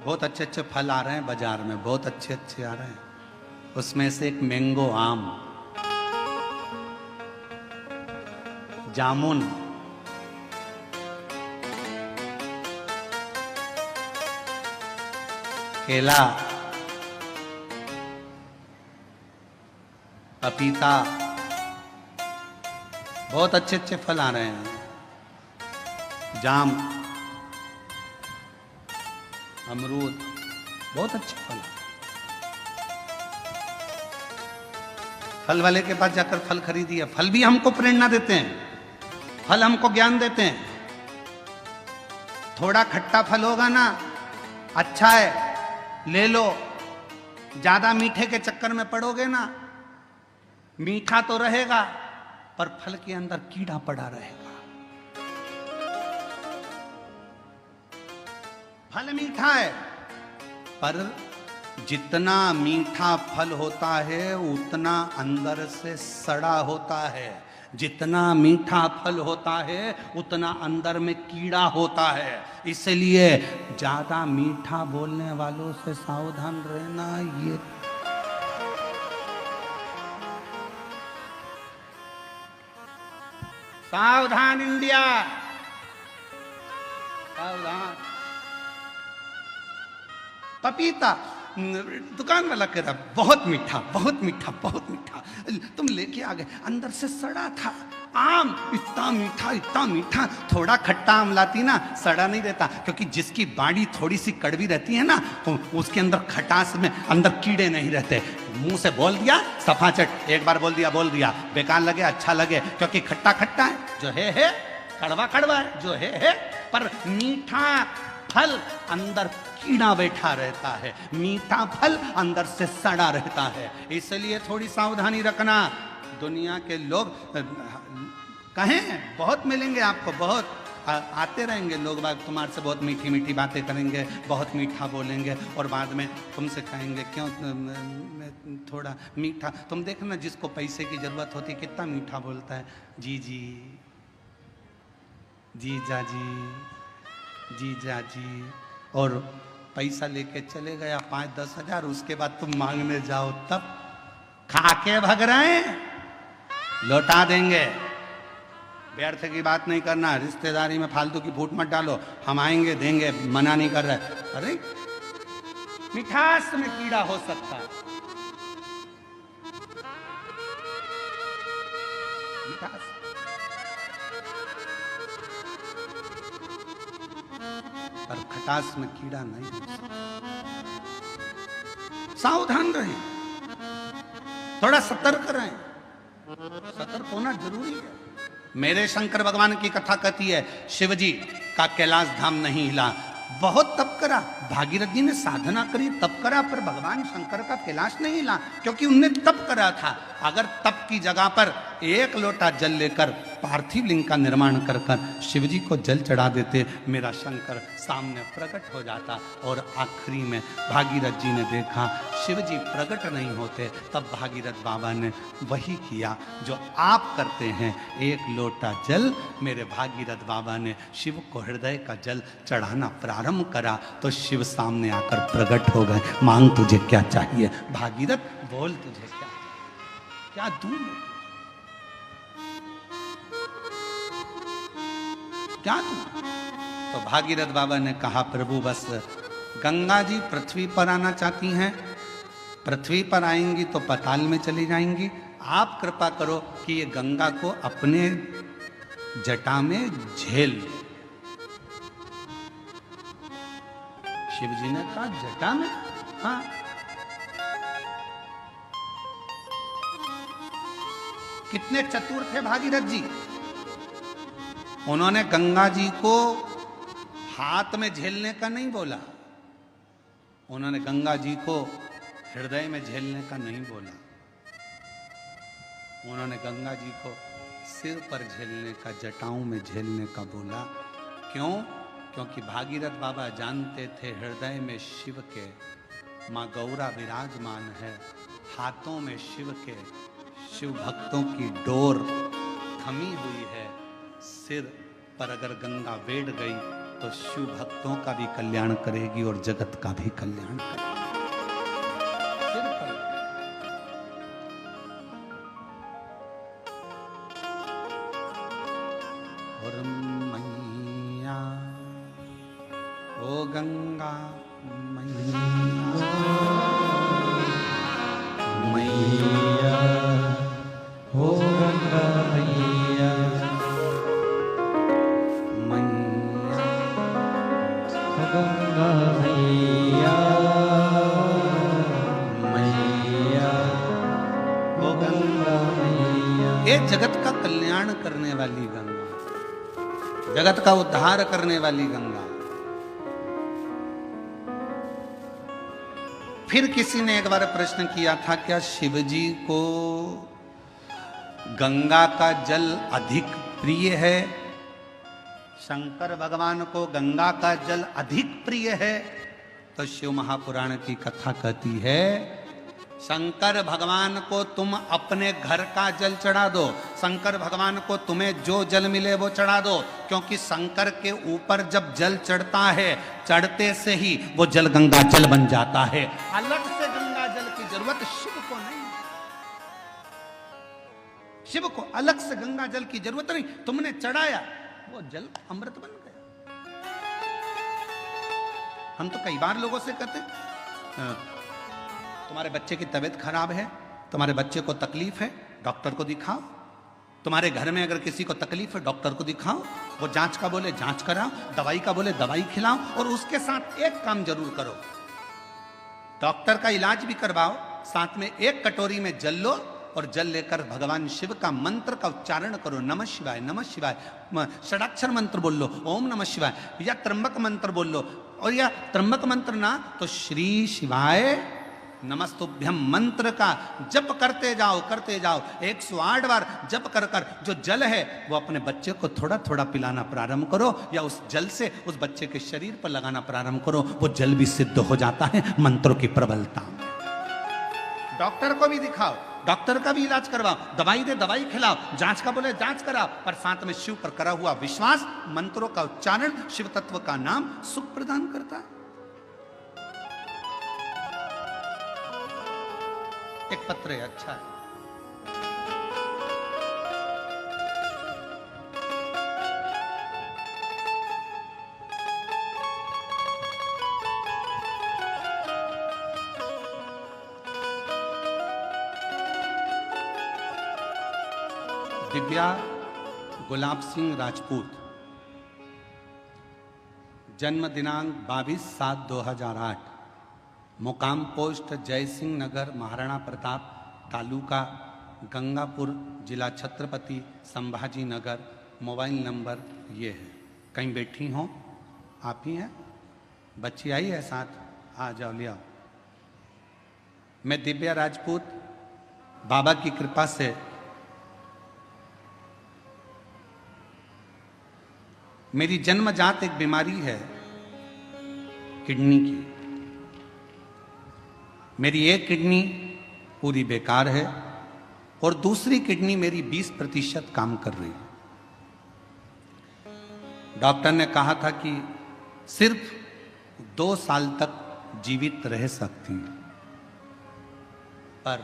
बहुत अच्छे अच्छे फल आ रहे हैं बाजार में, बहुत अच्छे अच्छे आ रहे हैं। उसमें से एक मैंगो आम, जामुन, केला, पपीता, बहुत अच्छे अच्छे फल आ रहे हैं। जाम, अमरूद, बहुत अच्छे फल। फल वाले के पास जाकर फल खरीदिए। फल भी हमको प्रेरणा देते हैं, फल हमको ज्ञान देते हैं। थोड़ा खट्टा फल होगा ना, अच्छा है, ले लो। ज्यादा मीठे के चक्कर में पड़ोगे ना, मीठा तो रहेगा पर फल के अंदर कीड़ा पड़ा रहेगा। फल मीठा है पर जितना मीठा फल होता है उतना अंदर से सड़ा होता है। जितना मीठा फल होता है उतना अंदर में कीड़ा होता है। इसलिए ज्यादा मीठा बोलने वालों से सावधान रहना। ये सावधान इंडिया, सावधान। पपीता, दुकान वाला कह रहा बहुत मीठा, बहुत मीठा, बहुत मीठा। तुम लेके आ गए, अंदर से सड़ा था। आम इतना मीठा, इतना मीठा। थोड़ा खट्टा आम लाती ना, सड़ा नहीं रहता, क्योंकि जिसकी बाड़ी थोड़ी सी कड़वी रहती है ना, तो उसके अंदर खटास में अंदर कीड़े नहीं रहते। मुंह से बोल दिया सफाचट, एक बार बोल दिया, बेकार लगे अच्छा लगे, क्योंकि खट्टा खट्टा है, जो है, कड़वा कड़वा है, जो है। पर मीठा फल अंदर कीड़ा बैठा रहता है, मीठा फल अंदर से सड़ा रहता है। इसलिए थोड़ी सावधानी रखना। दुनिया के लोग कहें बहुत मिलेंगे आपको, बहुत आते रहेंगे लोग बाग, तुम्हारे से बहुत मीठी मीठी बातें करेंगे, बहुत मीठा बोलेंगे और बाद में तुमसे कहेंगे क्यों थोड़ा मीठा। तुम देखना जिसको पैसे की जरूरत होती कितना मीठा बोलता है। जी जी, जीजा जी, जीजा जी। और पैसा लेके चले गया 5-10 हजार, उसके बाद तुम मांगने जाओ तब खा के भग रहे हैं, लौटा देंगे। व्यर्थ की बात नहीं करना, रिश्तेदारी में फालतू की फूट मत डालो, हम आएंगे देंगे, मना नहीं कर रहे। अरे मिठास में कीड़ा हो सकता है, मिठास। पर खटास में कीड़ा नहीं हो सकता। सावधान रहें, थोड़ा सतर्क रहें, सतर्क होना जरूरी है। मेरे शंकर भगवान की कथा कहती है, शिवजी का कैलाश धाम नहीं हिला, बहुत तप करा, भागीरथ जी ने साधना करी, तप करा, पर भगवान शंकर का कैलाश नहीं हिला, क्योंकि उनने तप करा था। अगर तप की जगह पर एक लोटा जल लेकर पार्थिव लिंग का निर्माण कर कर शिवजी को जल चढ़ा देते, मेरा शंकर सामने प्रकट हो जाता। और आखिरी में भागीरथ जी ने देखा शिवजी प्रकट नहीं होते, तब भागीरथ बाबा ने वही किया जो आप करते हैं, एक लोटा जल। मेरे भागीरथ बाबा ने शिव को हृदय का जल चढ़ाना प्रारंभ करा तो शिव सामने आकर प्रकट हो गए। मांग तुझे क्या चाहिए भागीरथ, बोल तुझे क्या दूं मैं, क्या दूं? तो भागीरथ बाबा ने कहा, प्रभु बस गंगा जी पृथ्वी पर आना चाहती हैं, पृथ्वी पर आएंगी तो पाताल में चली जाएंगी, आप कृपा करो कि ये गंगा को अपने जटा में झेल। शिव जी ने कहा जटा में? हाँ। कितने चतुर थे भागीरथ जी, उन्होंने गंगा जी को हाथ में झेलने का नहीं बोला, उन्होंने गंगा जी को हृदय में झेलने का नहीं बोला, उन्होंने गंगा जी को सिर पर झेलने का, जटाओं में झेलने का बोला। क्यों? क्योंकि भागीरथ बाबा जानते थे हृदय में शिव के माँ गौरा विराजमान है, हाथों में शिव के, शिव भक्तों की डोर थमी हुई है। सिर पर अगर गंगा बैठ गई तो शिव भक्तों का भी कल्याण करेगी और जगत का भी कल्याण करेगी। सिर पर। और मैया ओ गंगा मैया, मैया हो गंगा मैया, मैया गंगा मैया, मैया हो गंगा मैया। ये जगत का कल्याण करने वाली गंगा, जगत का उद्धार करने वाली गंगा। फिर किसी ने एक बार प्रश्न किया था, क्या शिवजी को गंगा का जल अधिक प्रिय है? शंकर भगवान को गंगा का जल अधिक प्रिय है? तो शिव महापुराण की कथा कहती है, शंकर भगवान को तुम अपने घर का जल चढ़ा दो, शंकर भगवान को तुम्हें जो जल मिले वो चढ़ा दो, क्योंकि शंकर के ऊपर जब जल चढ़ता है, चढ़ते से ही वो जल गंगा जल बन जाता है। अलग से गंगा जल की जरूरत शिव को नहीं, शिव को अलग से गंगा जल की जरूरत नहीं। तुमने चढ़ाया, वो जल अमृत बन गया। हम तो कई बार लोगों से कहते हैं, तुम्हारे बच्चे की तबीयत खराब है, तुम्हारे बच्चे को तकलीफ है, डॉक्टर को दिखाओ। तुम्हारे घर में अगर किसी को तकलीफ है, डॉक्टर को दिखाओ। वो जांच का बोले जांच कराओ, दवाई का बोले दवाई खिलाओ, और उसके साथ एक काम जरूर करो, डॉक्टर का इलाज भी करवाओ, साथ में एक कटोरी में जल लो और जल लेकर भगवान शिव का मंत्र का उच्चारण करो। नमः शिवाय, नमः शिवाय, षडाक्षर मंत्र बोल लो, ओम नमः शिवाय, या त्र्यंबक मंत्र बोल लो, और या त्र्यंबक मंत्र ना तो श्री शिवाय नमस्तुभ्यम मंत्र का जप करते जाओ 108 बार जप कर कर जो जल है वो अपने बच्चे को थोड़ा थोड़ा पिलाना प्रारंभ करो, या उस जल से उस बच्चे के शरीर पर लगाना प्रारंभ करो। वो जल भी सिद्ध हो जाता है मंत्रों की प्रबलता में। डॉक्टर को भी दिखाओ, डॉक्टर का भी इलाज करवाओ, दवाई दे दवाई खिलाओ, जांच का बोले जांच कराओ, पर साथ में शिव पर करा हुआ विश्वास, मंत्रों का उच्चारण, शिव तत्व का नाम सुख प्रदान करता है। एक पत्र है, अच्छा है। दिव्या गुलाब सिंह राजपूत, जन्म दिनांक 22/7/2008, मुकाम पोस्ट जय सिंह नगर, महाराणा प्रताप, तालुका गंगापुर, जिला छत्रपति संभाजी नगर। मोबाइल नंबर ये है। कहीं बैठी हो? आप ही हैं? बच्ची आई है साथ? आ जाओ, ले आओ। मैं दिव्या राजपूत, बाबा की कृपा से मेरी जन्मजात एक बीमारी है किडनी की। मेरी एक किडनी पूरी बेकार है और दूसरी किडनी मेरी 20% काम कर रही है। डॉक्टर ने कहा था कि सिर्फ 2 साल तक जीवित रह सकती हैं, पर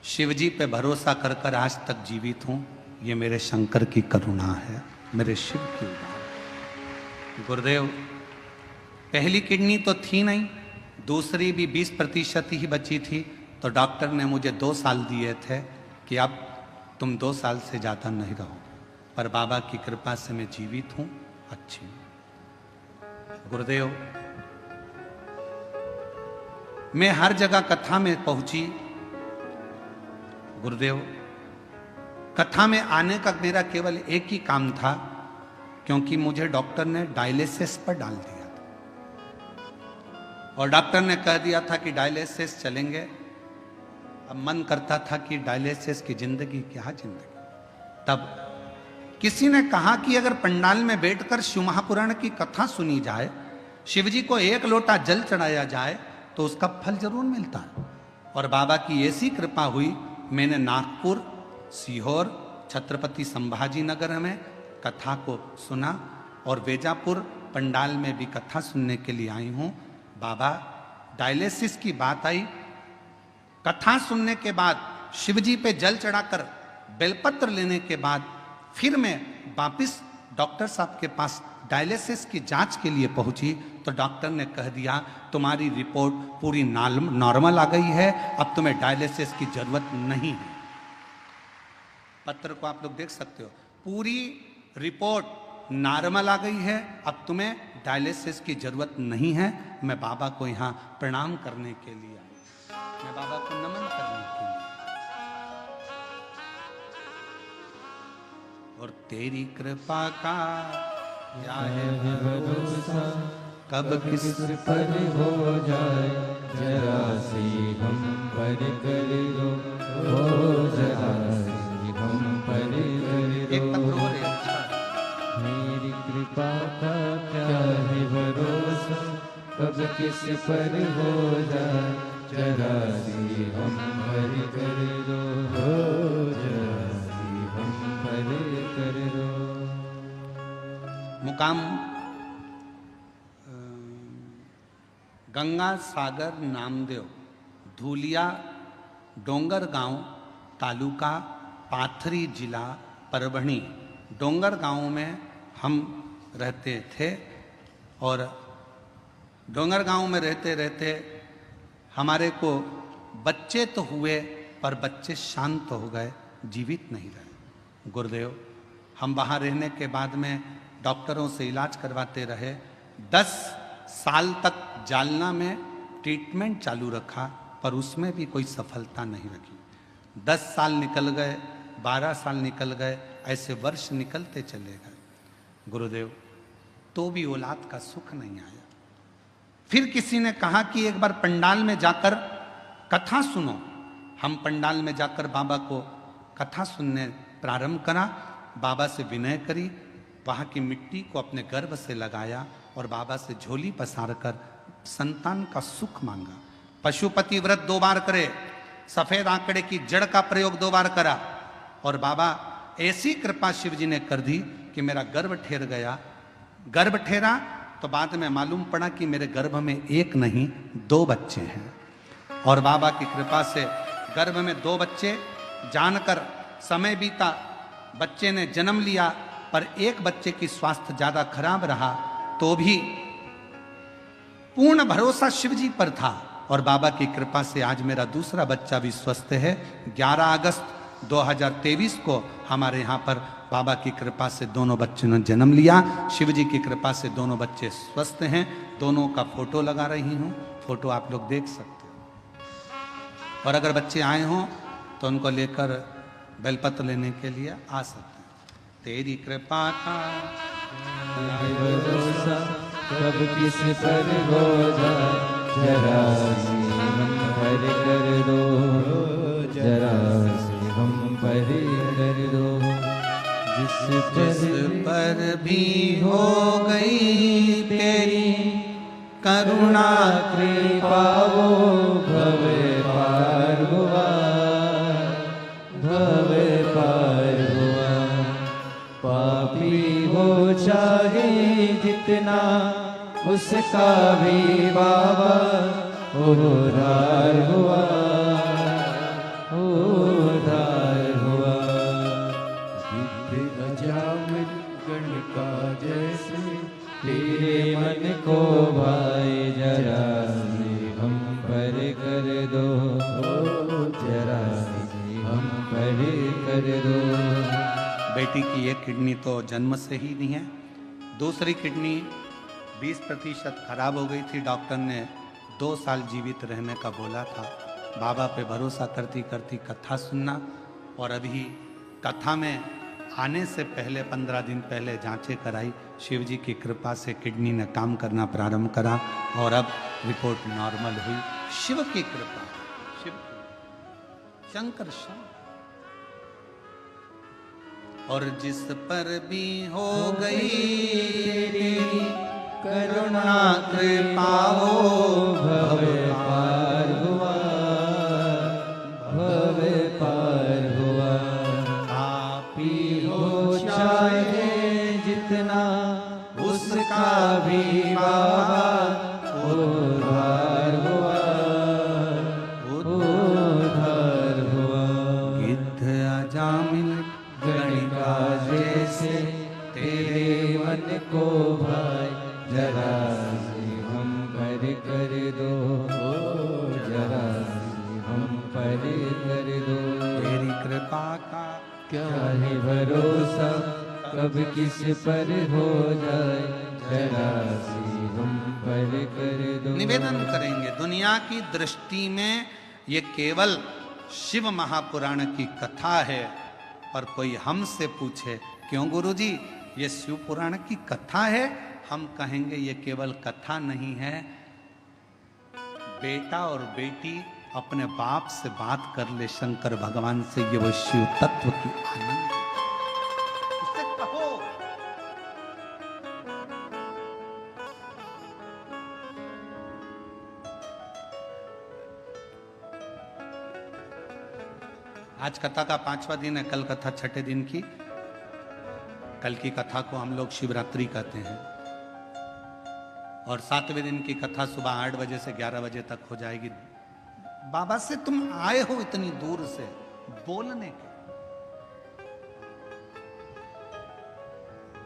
शिवजी पे भरोसा कर कर आज तक जीवित हूं। ये मेरे शंकर की करुणा है, मेरे शिव की उदार। गुरुदेव, पहली किडनी तो थी नहीं, दूसरी भी 20% ही बची थी, तो डॉक्टर ने मुझे 2 साल दिए थे कि अब तुम 2 साल से ज़्यादा नहीं रहो, पर बाबा की कृपा से मैं जीवित हूँ, अच्छी हूँ। गुरुदेव, मैं हर जगह कथा में पहुंची। गुरुदेव, कथा में आने का मेरा केवल एक ही काम था, क्योंकि मुझे डॉक्टर ने डायलिसिस पर डाल दिया था और डॉक्टर ने कह दिया था कि डायलिसिस चलेंगे। अब मन करता था कि डायलिसिस की जिंदगी क्या जिंदगी। तब किसी ने कहा कि अगर पंडाल में बैठकर शिव महापुराण की कथा सुनी जाए, शिवजी को 1 लोटा जल चढ़ाया जाए, तो उसका फल जरूर मिलता है। और बाबा की ऐसी कृपा हुई, मैंने नागपुर, सीहोर, छत्रपति संभाजी नगर में कथा को सुना और वेजापुर पंडाल में भी कथा सुनने के लिए आई हूँ। बाबा, डायलिसिस की बात आई, कथा सुनने के बाद, शिवजी पे जल चढ़ाकर बेलपत्र लेने के बाद फिर मैं वापिस डॉक्टर साहब के पास डायलिसिस की जांच के लिए पहुंची, तो डॉक्टर ने कह दिया तुम्हारी रिपोर्ट पूरी नॉर्मल आ गई है, अब तुम्हें डायलिसिस की जरूरत नहीं है। पत्र को आप लोग देख सकते हो, पूरी रिपोर्ट नॉर्मल आ गई है, अब तुम्हें डायलिसिस की जरूरत नहीं है। मैं बाबा को यहाँ प्रणाम करने के लिए आई, मैं बाबा को नमन करने के लिए। और तेरी कृपा का क्या है भरोसा, कब किस पर हो जाए, जरा सी हम पर कर दो, हो जरा सी हम पर कर एक दो। पत्र और है, अच्छा। मेरी कृपा का क्या है भरोसा, कब किस पर हो जाए, जरा सी हम पर कर दो, हो जरा सी हम पर कर दो। मुकाम गंगा सागर नामदेव, धूलिया डोंगर गांव, तालुका पाथरी, जिला परभणी। डोंगर गांव में हम रहते थे और डोंगर गांव में रहते रहते हमारे को बच्चे तो हुए, पर बच्चे शांत हो गए, जीवित नहीं रहे। गुरुदेव, हम वहाँ रहने के बाद में डॉक्टरों से इलाज करवाते रहे। 10 साल तक जालना में ट्रीटमेंट चालू रखा, पर उसमें भी कोई सफलता नहीं रखी। 10 साल निकल गए, 12 साल निकल गए, ऐसे वर्ष निकलते चले गए। गुरुदेव, तो भी औलाद का सुख नहीं आया। फिर किसी ने कहा कि एक बार पंडाल में जाकर कथा सुनो। हम पंडाल में जाकर बाबा को कथा सुनने प्रारंभ करा, बाबा से विनय करी, वहाँ की मिट्टी को अपने गर्भ से लगाया और बाबा से झोली पसार कर संतान का सुख मांगा। पशुपति व्रत 2 बार करे, सफेद आंकड़े की जड़ का प्रयोग 2 बार करा और बाबा ऐसी कृपा शिव जी ने कर दी कि मेरा गर्भ ठहर गया। गर्भ ठहरा तो बाद में मालूम पड़ा कि मेरे गर्भ में 1 नहीं 2 बच्चे हैं। और बाबा की कृपा से गर्भ में 2 बच्चे, जानकर समय बीता, बच्चे ने जन्म लिया, पर एक बच्चे की स्वास्थ्य ज्यादा खराब रहा, तो भी पूर्ण भरोसा शिव जी पर था और बाबा की कृपा से आज मेरा दूसरा बच्चा भी स्वस्थ है। 11 अगस्त 2023 को हमारे यहाँ पर बाबा की कृपा से दोनों बच्चों ने जन्म लिया। शिव जी की कृपा से दोनों बच्चे स्वस्थ हैं। दोनों का फोटो लगा रही हूँ, फोटो आप लोग देख सकते हो। और अगर बच्चे आए हों तो उनको लेकर बेलपत्र लेने के लिए आ सकते हैं। तेरी कृपा का भरोसा कब किस पर हो जाए, जरा सी हम पर कर दो, जरा सी हम पर कर दो। जिस पर भी हो गई तेरी करुणा कृपा वो भव पार हुआ, भव पार हुआ। पापी हो चाहे जितना, उसका भी बाबा उद्धार हुआ, उद्धार हुआ। गिद्ध अजामिल गण का जैसे, तेरे मन को भाई जरा से हम पर कर दो, जरा से हम पर कर दो। बेटी की एक किडनी तो जन्म से ही नहीं है, दूसरी किडनी 20% खराब हो गई थी। डॉक्टर ने 2 साल जीवित रहने का बोला था। बाबा पे भरोसा करती करती कथा सुनना, और अभी कथा में आने से पहले 15 दिन पहले जांचें कराई। शिव जी की कृपा से किडनी ने काम करना प्रारंभ करा और अब रिपोर्ट नॉर्मल हुई। शिव की कृपा, शिव शंकर शंकर। और जिस पर भी हो गई तेरी करुणा कृपा हो भव पार हुआ, भव पार हुआ। आपी हो चाहे जितना, उसका भी बाबा उद्धार हुआ, उद्धार हुआ। गिद्ध अजामिल गणिका जैसे, तेरे मन को भाई जरा से हम पर कर दो, जरा से हम पर कर दो। तेरी कृपा का क्या है भरोसा कब किस पर हो जाए, जरा से हम पर कर दो। निवेदन करेंगे, दुनिया की दृष्टि में ये केवल शिव महापुराण की कथा है, और कोई हमसे पूछे क्यों गुरुजी ये शिव पुराण की कथा है, हम कहेंगे ये केवल कथा नहीं है। बेटा और बेटी अपने बाप से बात कर ले शंकर भगवान से, ये वो शिव तत्व की आनंद है। इसे कहो। आज कथा का 5वां दिन है, कल कथा 6ठे दिन की। कल की कथा को हम लोग शिवरात्रि कहते हैं, और 7वें दिन की कथा सुबह 8 बजे से 11 बजे तक हो जाएगी। बाबा से तुम आए हो इतनी दूर से बोलने के,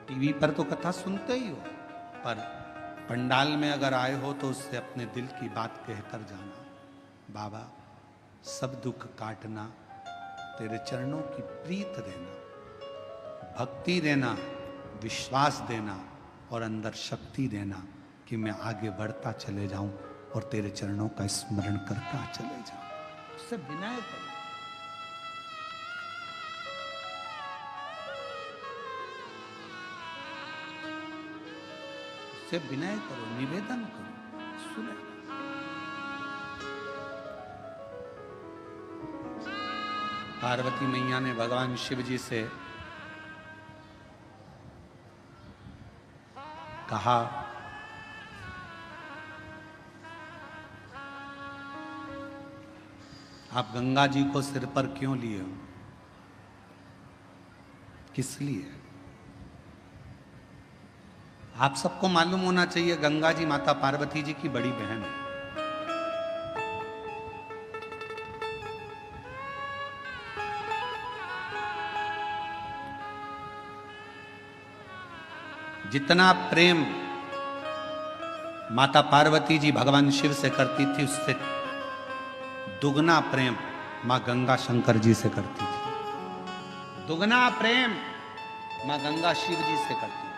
टीवी पर तो कथा सुनते ही हो, पर पंडाल में अगर आए हो तो उससे अपने दिल की बात कहकर जाना। बाबा सब दुख काटना, तेरे चरणों की प्रीत देना, भक्ति देना, विश्वास देना, और अंदर शक्ति देना कि मैं आगे बढ़ता चले जाऊं और तेरे चरणों का स्मरण करता चले जाऊं। उससे विनय करो, उससे विनय करो, निवेदन करो, सुने। पार्वती मैया ने भगवान शिव जी से कहा, आप गंगा जी को सिर पर क्यों लिए हो, किस लिए? आप सबको मालूम होना चाहिए गंगा जी माता पार्वती जी की बड़ी बहन है। जितना प्रेम माता पार्वती जी भगवान शिव से करती थी, उससे दुगना प्रेम मां गंगा शंकर जी से करती थी। दुगना प्रेम मां गंगा शिव जी से करती थी।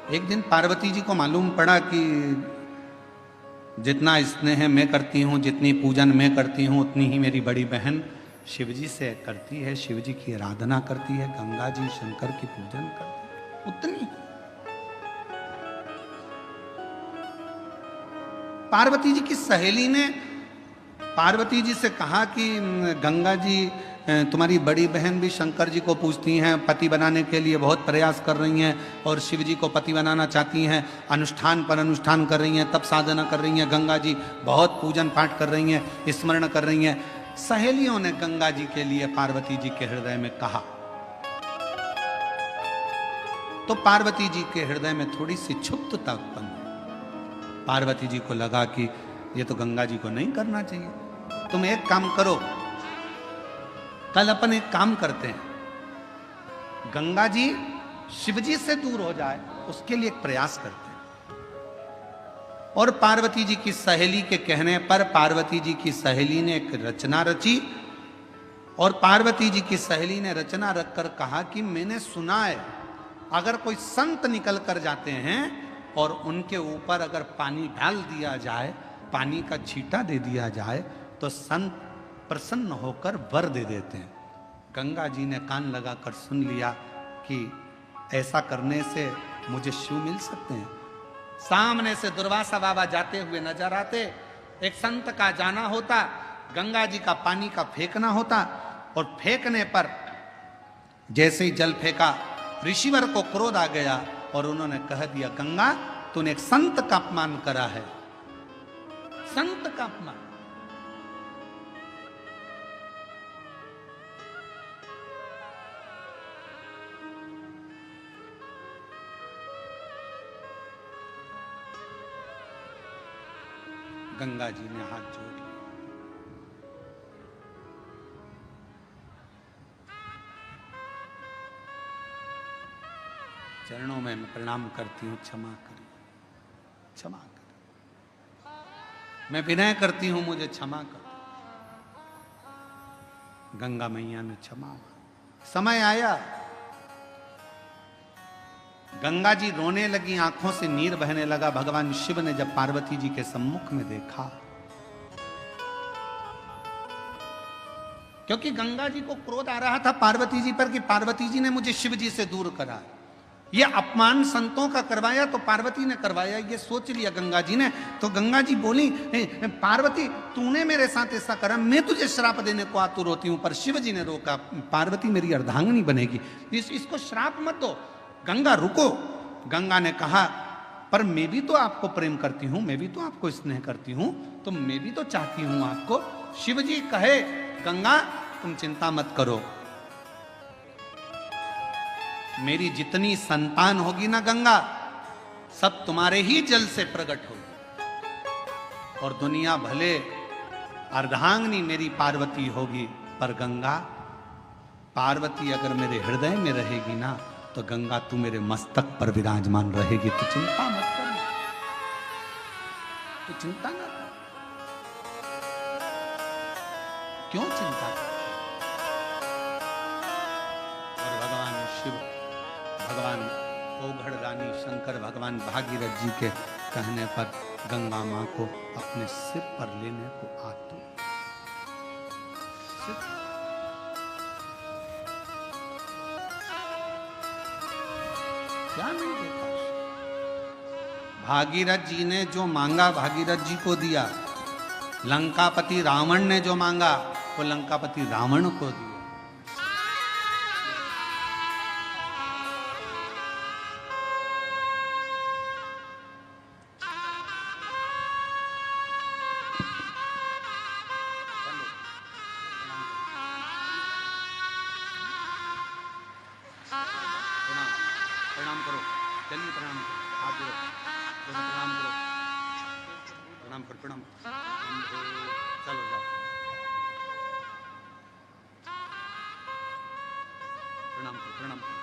एक दिन पार्वती जी को मालूम पड़ा कि जितना स्नेह मैं करती हूँ, जितनी पूजन मैं करती हूँ, उतनी ही मेरी बड़ी बहन शिवजी से करती है, शिवजी की आराधना करती है, गंगा जी शंकर की पूजन करती है, उतनी। पार्वती जी की सहेली ने पार्वती जी से कहा कि गंगा जी तुम्हारी बड़ी बहन भी शंकर जी को पूजती हैं, पति बनाने के लिए बहुत प्रयास कर रही हैं और शिव जी को पति बनाना चाहती हैं, अनुष्ठान पर अनुष्ठान कर रही हैं, तप साधना कर रही हैं, गंगा जी बहुत पूजन पाठ कर रही हैं, स्मरण कर रही हैं। सहेलियों ने गंगा जी के लिए पार्वती जी के हृदय में कहा, तो पार्वती जी के हृदय में थोड़ी सी क्षुब्धता उत्पन्न हुई। पार्वती जी को लगा कि ये तो गंगा जी को नहीं करना चाहिए, तुम एक काम करो, कल अपन एक काम करते हैं, गंगा जी शिव जी से दूर हो जाए उसके लिए एक प्रयास करते हैं। और पार्वती जी की सहेली के कहने पर पार्वती जी की सहेली ने एक रचना रची और पार्वती जी की सहेली ने रचना रखकर कहा कि मैंने सुना है अगर कोई संत निकल कर जाते हैं और उनके ऊपर अगर पानी डाल दिया जाए, पानी का छींटा दे दिया जाए, तो संत प्रसन्न होकर वर दे देते हैं। गंगा जी ने कान लगाकर सुन लिया कि ऐसा करने से मुझे शिव मिल सकते हैं। सामने से दुर्वासा बाबा जाते हुए नजर आते, एक संत का जाना होता, गंगा जी का पानी का फेंकना होता और फेंकने पर जैसे ही जल फेंका, ऋषिवर को क्रोध आ गया और उन्होंने कह दिया, गंगा तूने एक संत का अपमान करा है, संत का अपमान। गंगा जी ने हाथ जोड़ लिया। चरणों में मैं प्रणाम करती हूं, क्षमा करें, क्षमा करें, मैं विनय करती हूं, मुझे क्षमा कर। गंगा मैया ने क्षमा। समय आया, गंगा जी रोने लगी, आंखों से नीर बहने लगा। भगवान शिव ने जब पार्वती जी के सम्मुख में देखा, क्योंकि गंगा जी को क्रोध आ रहा था पार्वती जी पर कि पार्वती जी ने मुझे शिव जी से दूर करा, ये अपमान संतों का करवाया तो पार्वती ने करवाया, ये सोच लिया गंगा जी ने। तो गंगा जी बोली, पार्वती तूने मेरे साथ ऐसा करा, मैं तुझे श्राप देने को आतुर होती हूं। पर शिव जी ने रोका, पार्वती मेरी अर्धांगिनी बनेगी, इसको श्राप मत दो। गंगा रुको। गंगा ने कहा, पर मैं भी तो आपको प्रेम करती हूं, मैं भी तो आपको स्नेह करती हूं, तो मैं भी तो चाहती हूं आपको। शिव जी कहे, गंगा तुम चिंता मत करो, मेरी जितनी संतान होगी ना गंगा, सब तुम्हारे ही जल से प्रकट होगी और दुनिया भले अर्धांगिनी मेरी पार्वती होगी, पर गंगा पार्वती अगर मेरे हृदय में रहेगी ना, तो गंगा तू मेरे मस्तक पर विराजमान रहेगी। तू चिंता मत कर, तू चिंता ना कर। क्यों चिंता कर? और भगवान शिव, भगवान ओघड़ रानी शंकर, भगवान भागीरथ जी के कहने पर गंगा मां को अपने सिर पर लेने को आतुर। क्या नहीं देखा? भागीरथ जी ने जो मांगा भागीरथ जी को दिया, लंकापति रावण ने जो मांगा वो लंकापति रावण को दिया। प्रणाम करो, चलिए प्रणाम करो, हाथ जोड़ो। प्रणाम करो, प्रणाम करो, प्रणाम। चलो जाओ, प्रणाम करो, प्रणाम करो।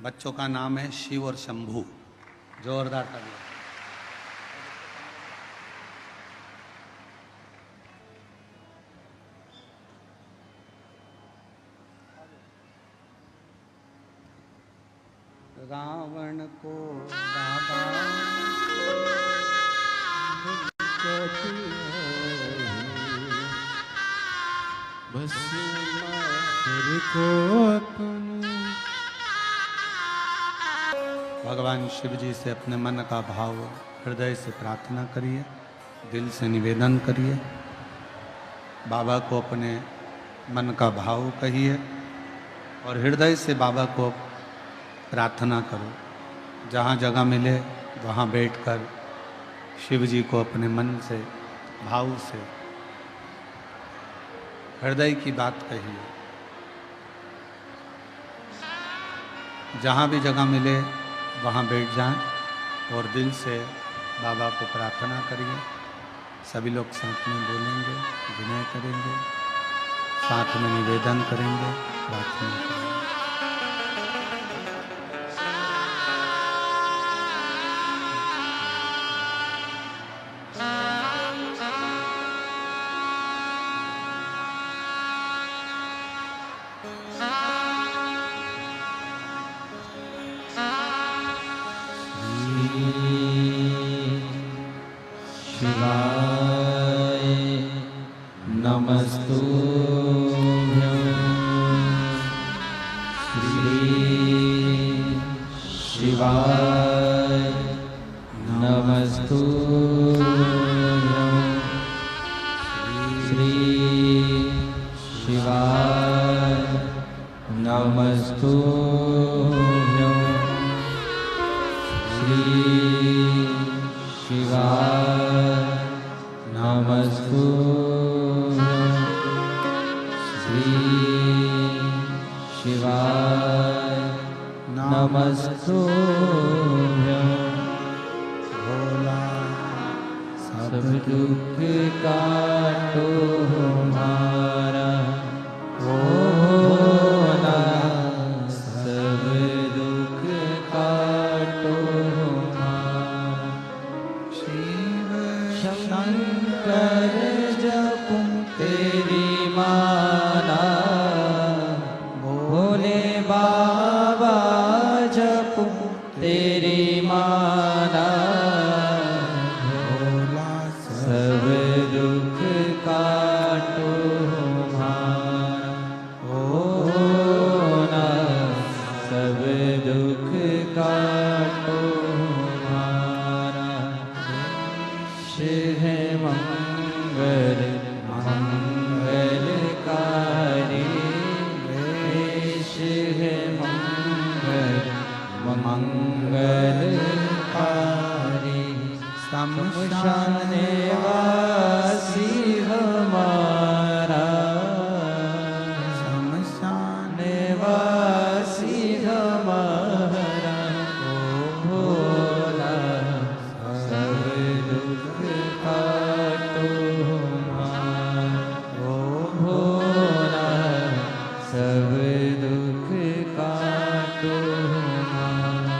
बच्चों का नाम है शिव और शंभू। जोरदार तालियां। रावण को बाबा बस मार को अपने। भगवान शिव जी से अपने मन का भाव हृदय से प्रार्थना करिए, दिल से निवेदन करिए। बाबा को अपने मन का भाव कहिए और हृदय से बाबा को प्रार्थना करो। जहाँ जगह मिले वहाँ बैठकर शिव जी को अपने मन से भाव से हृदय की बात कहिए। जहाँ भी जगह मिले वहाँ बैठ जाएं और दिल से बाबा को प्रार्थना करिए। सभी लोग साथ में बोलेंगे, विनय करेंगे, साथ में निवेदन करेंगे, प्रार्थना करेंगे। शिवाय नमस्तुभ्यं। श्री शिवाय नमस्तुभ्यं। श्री शिवाय नमस्तुभ्यं। श्री शिवाय नमस्तुभ्यं। श्री शिवाय नमस्तुभ्यं। भोला सब दुख काटो हमारा, भोला सब दुख काटो हमारा। शिव शंकर जपू तेरी माला, भोले बाबा जपू तेरी माला। भोला सब दुख काटो हमारा, भोला सब दुख काटो हमारा। शिव मंगल मंगलकारी, शिव मंगल मंगलकारी। शमशान वासी हमारा, शमशान वासी हमारा। भोला सब दुख काटो हमारा, भोला सब दुख काटो हमारा।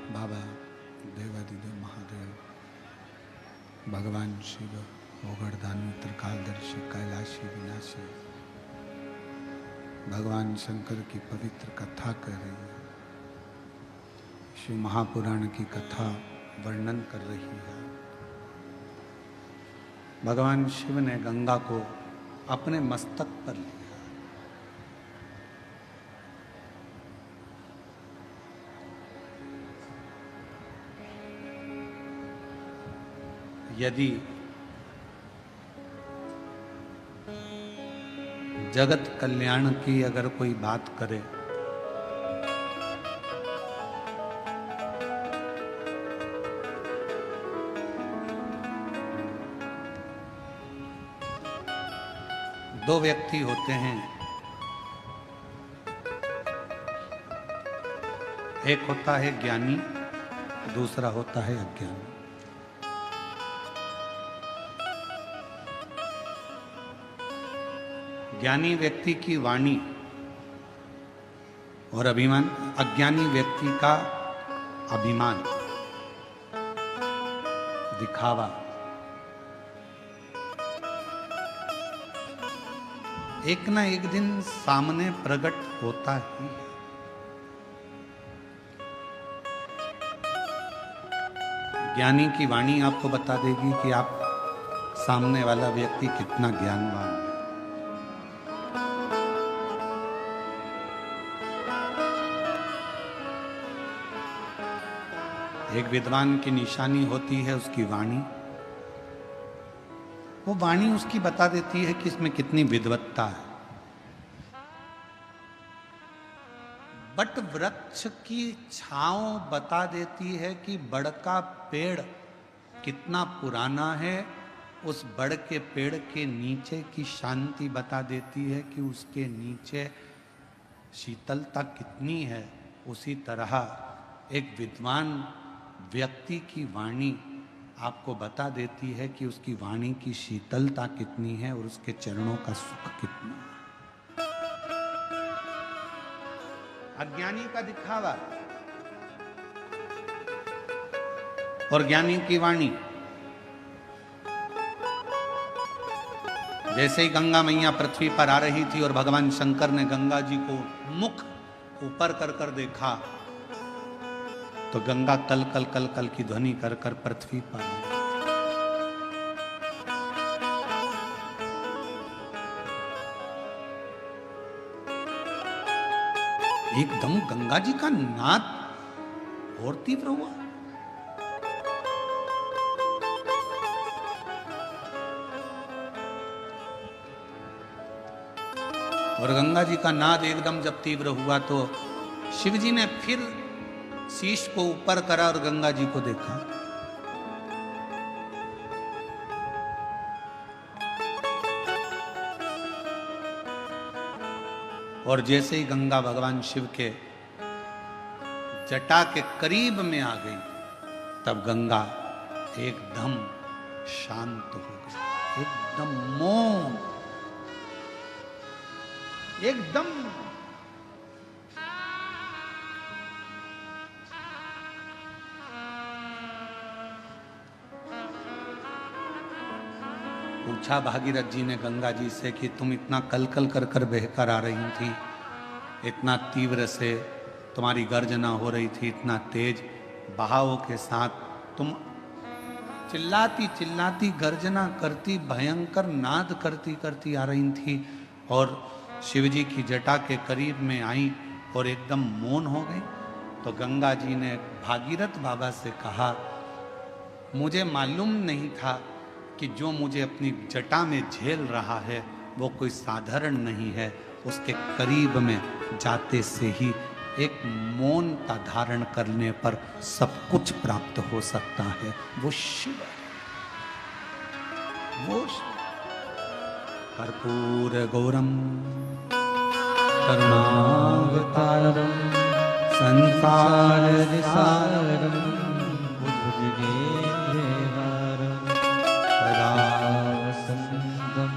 बाबा देवादिदेव महादेव, भगवान शिव, ओगड़दानी, त्रिकालदर्शी, कैलाशी, विनाशी, भगवान शंकर की पवित्र कथा कर रही है। शिव महापुराण की कथा वर्णन कर रही है। भगवान शिव ने गंगा को अपने मस्तक पर लिया। यदि जगत कल्याण की अगर कोई बात करे दो व्यक्ति होते हैं, एक होता है ज्ञानी, दूसरा होता है अज्ञानी। ज्ञानी व्यक्ति की वाणी और अभिमान, अज्ञानी व्यक्ति का अभिमान, दिखावा। एक ना एक दिन सामने प्रकट होता ही है। ज्ञानी की वाणी आपको बता देगी कि आप सामने वाला व्यक्ति कितना ज्ञानवान है। एक विद्वान की निशानी होती है उसकी वाणी। वो वाणी उसकी बता देती है कि इसमें कितनी विद्वत्ता है। बट वृक्ष की छांव बता देती है कि बड़ का पेड़ कितना पुराना है। उस बड़ के पेड़ के नीचे की शांति बता देती है कि उसके नीचे शीतलता कितनी है। उसी तरह एक विद्वान व्यक्ति की वाणी आपको बता देती है कि उसकी वाणी की शीतलता कितनी है और उसके चरणों का सुख कितना है। अज्ञानी का दिखावा और ज्ञानी की वाणी। जैसे ही गंगा मैया पृथ्वी पर आ रही थी और भगवान शंकर ने गंगा जी को मुख ऊपर कर कर देखा, तो गंगा कल कल कल कल की ध्वनि कर कर पृथ्वी पर आई। एकदम गंगा जी का नाद और तीव्र हुआ। और गंगा जी का नाद एकदम जब तीव्र हुआ तो शिव जी ने फिर शीश को ऊपर करा और गंगा जी को देखा। और जैसे ही गंगा भगवान शिव के जटा के करीब में आ गई, तब गंगा एकदम शांत हो गई, एकदम मौन, एकदम पूछा भागीरथ जी ने गंगा जी से कि तुम इतना कल कल कर कर बहकर आ रही थी, इतना तीव्र से तुम्हारी गर्जना हो रही थी, इतना तेज बहाव के साथ तुम चिल्लाती चिल्लाती गर्जना करती, भयंकर नाद करती करती आ रही थी और शिवजी की जटा के करीब में आई और एकदम मौन हो गई। तो गंगा जी ने भागीरथ बाबा से कहा, मुझे मालूम नहीं था कि जो मुझे अपनी जटा में झेल रहा है वो कोई साधारण नहीं है। उसके करीब में जाते से ही एक मौनता धारण करने पर सब कुछ प्राप्त हो सकता है। वो शिव है, वो कर्पूर गौरम करुणावतारम संसार सारम भुजगेन्द्रहारम सदा वसन्तं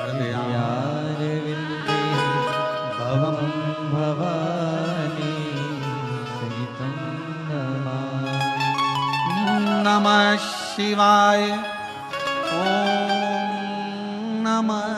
हृदयारविन्दे भवं भवानी सहितं नमामि। नमः शिवाय। ओम नमः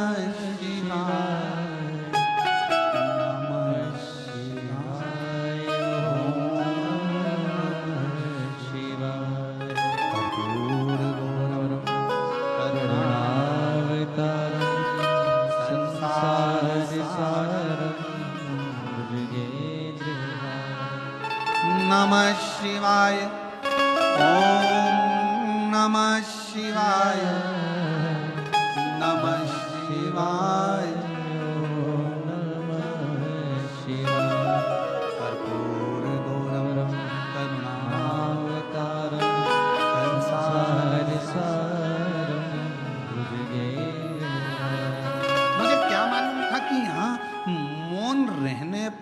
नमः शिवाय। ओम नमः शिवाय। नमः शिवाय। कर्पूर गौरम करुणावतारम संसार सारम भुजगेन्द्रहारम। मुझे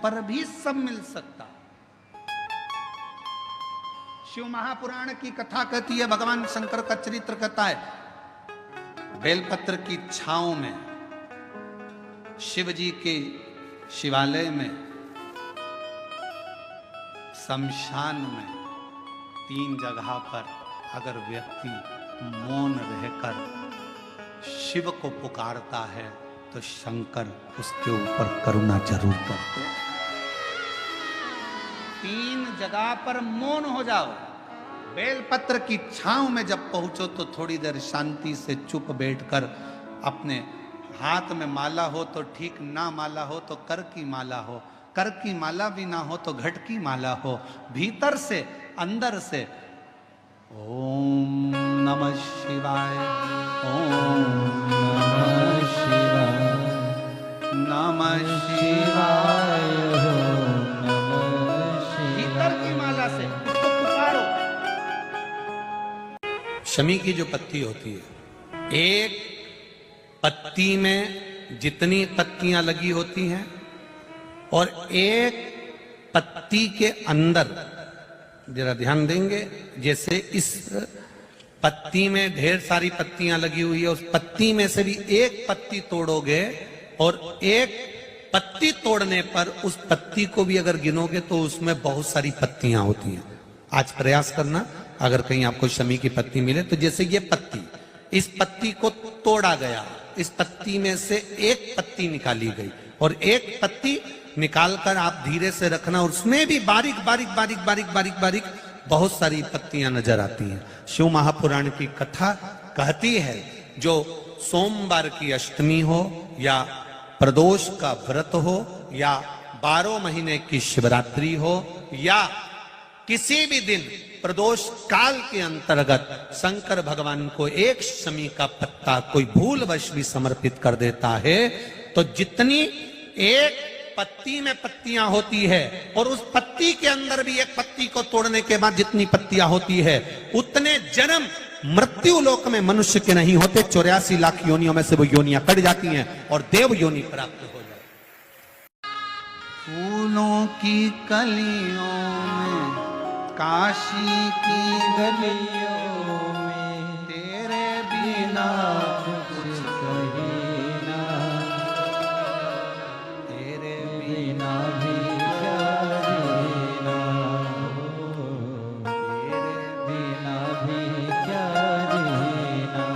पर भी सब मिल सकता। शिव महापुराण की कथा कहती है, भगवान शंकर का चरित्र कहता है, बेलपत्र की छांव में शिव जी के शिवालय में, शमशान में 3 जगह पर अगर व्यक्ति मौन रहकर शिव को पुकारता है तो शंकर उसके ऊपर करुणा जरूर करते हैं। 3 जगह पर मौन हो जाओ। बेलपत्र की छांव में जब पहुंचो तो थोड़ी देर शांति से चुप बैठकर, अपने हाथ में माला हो तो ठीक, ना माला हो तो कर की माला हो, कर की माला भी ना हो तो घट की माला हो, भीतर से अंदर से ओम नमः शिवाय, ओम नमः शिवाय, नमः शिवाय, भीतर की माला से उसको पुकारो। शमी की जो पत्ती होती है, एक पत्ती में जितनी पत्तियां लगी होती हैं और एक पत्ती के अंदर, जरा ध्यान देंगे, जैसे इस पत्ती में ढेर सारी पत्तियां लगी हुई है, उस पत्ती में से भी एक पत्ती तोड़ोगे और एक पत्ती तोड़ने पर उस पत्ती को भी अगर गिनोगे तो उसमें बहुत सारी पत्तियां होती हैं। आज प्रयास करना, अगर कहीं आपको शमी की पत्ती मिले तो जैसे ये पत्ती, इस पत्ती को तोड़ा गया, इस पत्ती में से एक पत्ती निकाली गई और एक पत्ती निकालकर आप धीरे से रखना, और उसमें भी बारीक बारीक बारीक बारीक बारीक बारीक बहुत सारी पत्तियां नजर आती हैं। शिव महापुराण की कथा कहती है, जो सोमवार की अष्टमी हो या प्रदोष का व्रत हो या 12 महीने की शिवरात्रि हो या किसी भी दिन प्रदोष काल के अंतर्गत शंकर भगवान को एक शमी का पत्ता कोई भूलवश भी समर्पित कर देता है तो जितनी एक पत्ती में पत्तियां होती है और उस पत्ती के अंदर भी एक पत्ती को तोड़ने के बाद जितनी पत्तियां होती है, उतने जन्म मृत्यु लोक में मनुष्य के नहीं होते। 84 लाख योनियों में से वो योनियां कट जाती हैं और देव योनि प्राप्त हो जाती। फूलों की कलियों में, काशी की गलियों में, तेरे बिना कुछ कहे ना, तेरे बिना भी क्या रहना, तेरे बिना भी क्या रहना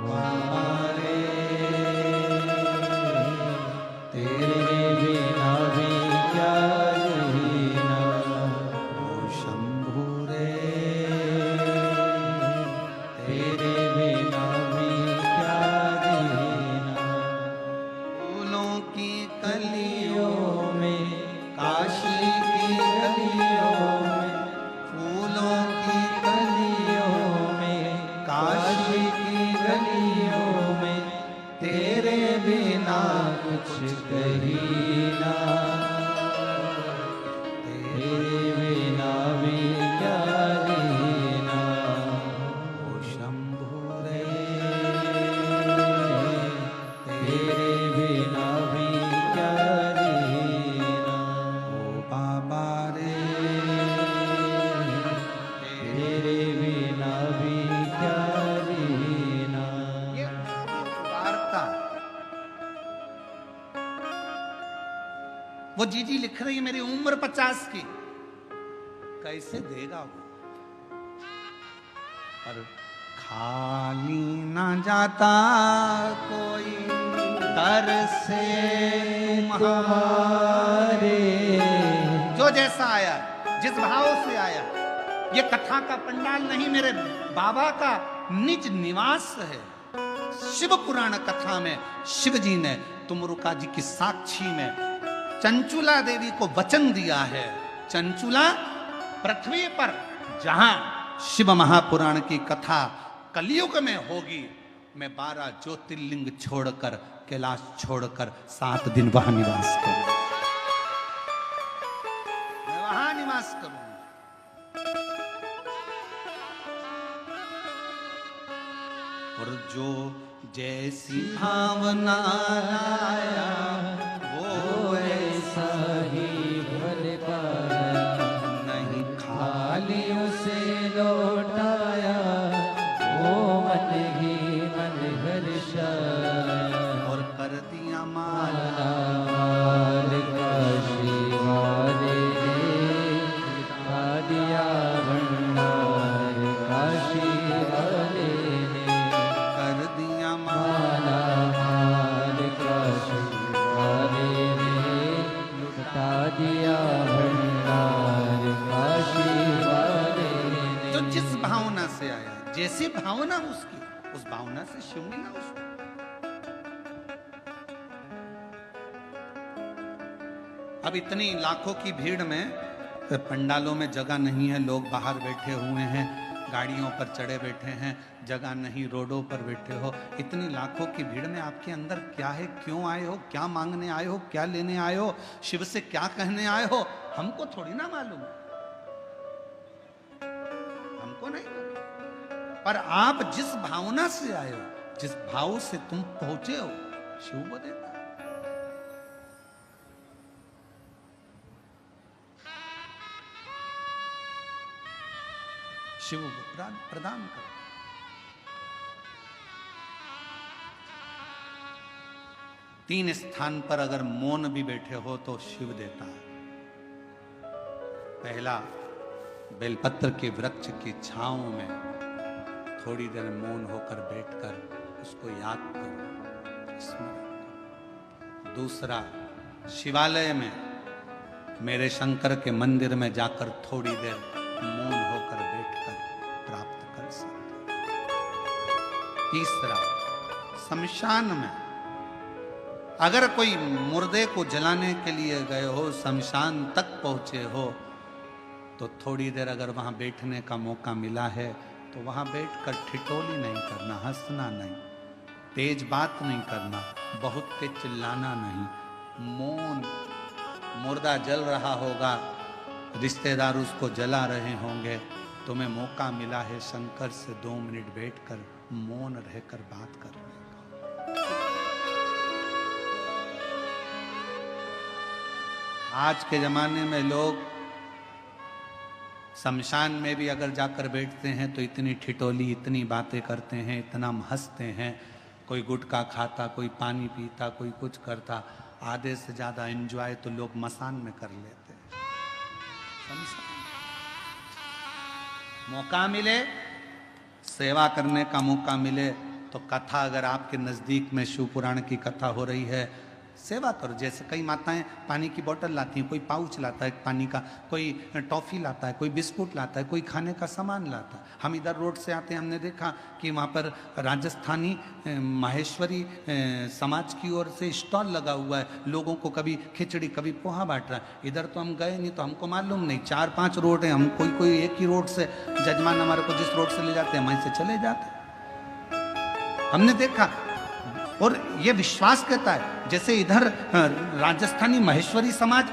हमारे, तेरे बिना भी क्या रहना ओ शंभू रे, तेरे बिना भी क्या रहना। फूलों की कलियों में, काशी की गलियों में, फूलों की कलियों में, काशी की गलियों में, तेरे बिना कुछ कही ना, तेरे बिना भी क्या रहना ओ शंभू रे, तेरे बिना भी क्या रहना ओ बाबा रे, तेरे बिना भी क्या रहना। ये वार्ता वो जीजी लिख रही है, मेरी उम्र 50 की, कैसे देगा वो, पर खाली ना जाता कोई दर से तुम्हारे, जो जैसा आया, जिस भाव से आया। ये कथा का पंडाल नहीं, मेरे बाबा का निज निवास है। शिव पुराण कथा में शिव जी ने तुमरुका जी की साक्षी में चंचुला देवी को वचन दिया है। चंचुला पृथ्वी पर जहां शिव महापुराण की कथा कलयुग में होगी, मैं 12 ज्योतिर्लिंग छोड़कर, कैलाश छोड़कर 7 दिन वहां निवास करूंगा, मैं वहां निवास करूंगा। और जो जैसी भावना लाया वो ऐसा दिया माला माल काशी वाले ने लुटा दिया भंडार काशी वाले ने कर दिया माला माल काशी वाले ने लुटा दिया भंडार काशी वाले ने। जो जिस भावना से आया, जैसी भावना उसकी, उस भावना से शिव मिला उसको। अब इतनी लाखों की भीड़ में पंडालों में जगह नहीं है, लोग बाहर बैठे हुए हैं, गाड़ियों पर चढ़े बैठे हैं, जगह नहीं, रोडों पर बैठे हो। इतनी लाखों की भीड़ में आपके अंदर क्या है, क्यों आए हो, क्या मांगने आए हो, क्या लेने आए हो, शिव से क्या कहने आए हो, हमको थोड़ी ना मालूम, हमको नहीं मालूम। पर आप जिस भावना से आए हो, जिस भाव से तुम पहुंचे हो, शिव को देता है। शिव को प्रदान करो। तीन स्थान पर अगर मौन भी बैठे हो तो शिव देता है। पहला, बेलपत्र के वृक्ष की छांव में थोड़ी देर मौन होकर बैठकर उसको याद करो, स्मरण करो। दूसरा, शिवालय में मेरे शंकर के मंदिर में जाकर थोड़ी देर मौन होकर बैठकर प्राप्त कर सकते। तीसरा, शमशान में अगर कोई मुर्दे को जलाने के लिए गए हो, शमशान तक पहुंचे हो, तो थोड़ी देर अगर वहां बैठने का मौका मिला है तो वहां बैठकर ठिठोली नहीं करना, हंसना नहीं, तेज बात नहीं करना, बहुत तेज चिल्लाना नहीं, मौन। मुर्दा जल रहा होगा, रिश्तेदार उसको जला रहे होंगे, तुम्हें मौका मिला है शंकर से 2 मिनट बैठकर मौन रहकर बात करने का। आज के जमाने में लोग शमशान में भी अगर जाकर बैठते हैं तो इतनी ठिठोली, इतनी बातें करते हैं, इतना हंसते हैं, कोई गुटखा खाता, कोई पानी पीता, कोई कुछ करता। आधे से ज्यादा एंजॉय तो लोग मसान में कर लेते हैं। मौका मिले, सेवा करने का मौका मिले तो कथा, अगर आपके नजदीक में शिव पुराण की कथा हो रही है, सेवा करो। जैसे कई माताएं पानी की बोतल लाती हैं, कोई पाउच लाता है पानी का, कोई टॉफी लाता है, कोई बिस्कुट लाता है, कोई खाने का सामान लाता है। हम इधर रोड से आते हैं, हमने देखा कि वहाँ पर राजस्थानी माहेश्वरी समाज की ओर से स्टॉल लगा हुआ है, लोगों को कभी खिचड़ी कभी पोहा बांट रहा है। इधर तो हम गए नहीं तो हमको मालूम नहीं, 4-5 रोड है, हम कोई एक ही रोड से, जजमान हमारे को जिस रोड से ले जाते हैं वहीं से चले जाते हैं। हमने देखा और ये विश्वास कहता है, जैसे इधर राजस्थानी महेश्वरी समाज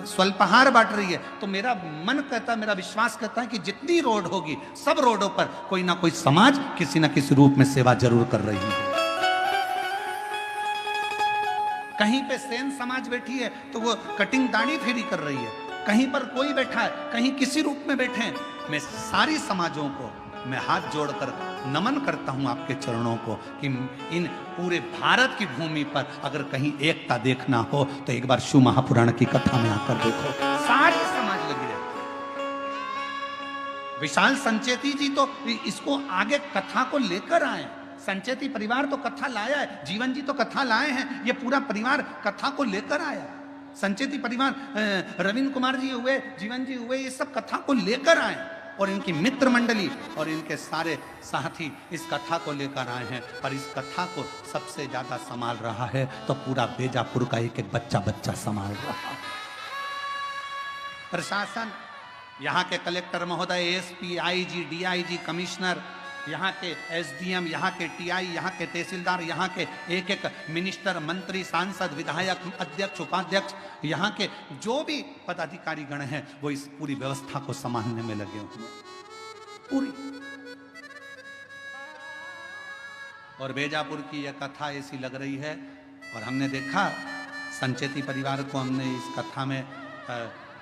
स्वल्पहार बांट रही है, तो मेरा मन कहता है, मेरा विश्वास कहता है कि जितनी रोड होगी, सब रोडों पर कोई ना कोई समाज किसी ना किसी रूप में सेवा जरूर कर रही है। कहीं पे सेन समाज बैठी है तो वो कटिंग दाढ़ी फेरी कर रही है, कहीं पर कोई बैठा है, कहीं किसी रूप में बैठे हैं। मैं सारी समाजों को मैं हाथ जोड़कर नमन करता हूं आपके चरणों को कि इन पूरे भारत की भूमि पर अगर कहीं एकता देखना हो तो एक बार शिव महापुराण की कथा में आकर देखो, सारी समाज लगी रहती है। विशाल संचेती जी तो इसको आगे कथा को लेकर आए, संचेती परिवार तो कथा लाया है, जीवन जी तो कथा लाए हैं, ये पूरा परिवार कथा को लेकर आया। संचेती परिवार, रविंद्र कुमार जी हुए, जीवन जी हुए, ये सब कथा को लेकर आए और इनकी मित्र मंडली और इनके सारे साथी इस कथा को लेकर आए हैं। पर इस कथा को सबसे ज्यादा संभाल रहा है तो पूरा बेजापुर का एक एक बच्चा संभाल रहा है। प्रशासन, यहाँ के कलेक्टर महोदय, एसपी, आईजी, डीआईजी, कमिश्नर, यहाँ के एसडीएम, यहाँ के टीआई, यहाँ के तहसीलदार, यहाँ के एक एक मिनिस्टर, मंत्री, सांसद, विधायक, अध्यक्ष, उपाध्यक्ष, यहाँ के जो भी पदाधिकारी गण हैं वो इस पूरी व्यवस्था को संभालने में लगे हुए पूरी। और बेजापुर की यह कथा ऐसी लग रही है और हमने देखा संचेती परिवार को, हमने इस कथा में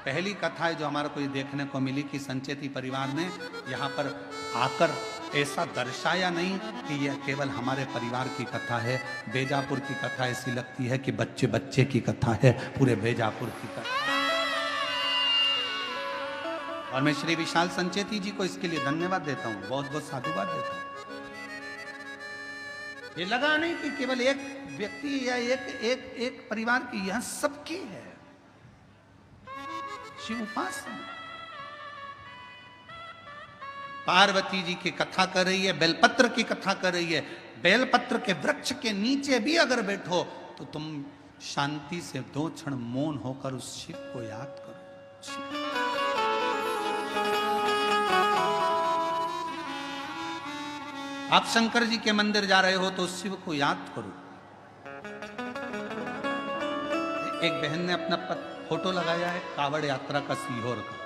पहली कथा है जो हमारे को ये देखने को मिली कि संचेती परिवार ने यहाँ पर आकर ऐसा दर्शाया नहीं कि यह केवल हमारे परिवार की कथा है। बेजापुर की कथा ऐसी लगती है कि बच्चे बच्चे की कथा है, पूरे बेजापुर की कथा। और मैं श्री विशाल संचेती जी को इसके लिए धन्यवाद देता हूं, बहुत बहुत साधुवाद देता हूं। ये लगा नहीं कि केवल एक व्यक्ति या एक परिवार की, यह सबकी है शिव उपासना। पार्वती जी की कथा कर रही है, बेलपत्र की कथा कर रही है। बेलपत्र के वृक्ष के नीचे भी अगर बैठो तो तुम शांति से 2 क्षण मौन होकर उस शिव को याद करो। शिव। आप शंकर जी के मंदिर जा रहे हो तो उस शिव को याद करो। एक बहन ने अपना फोटो लगाया है कावड़ यात्रा का सीहोर का।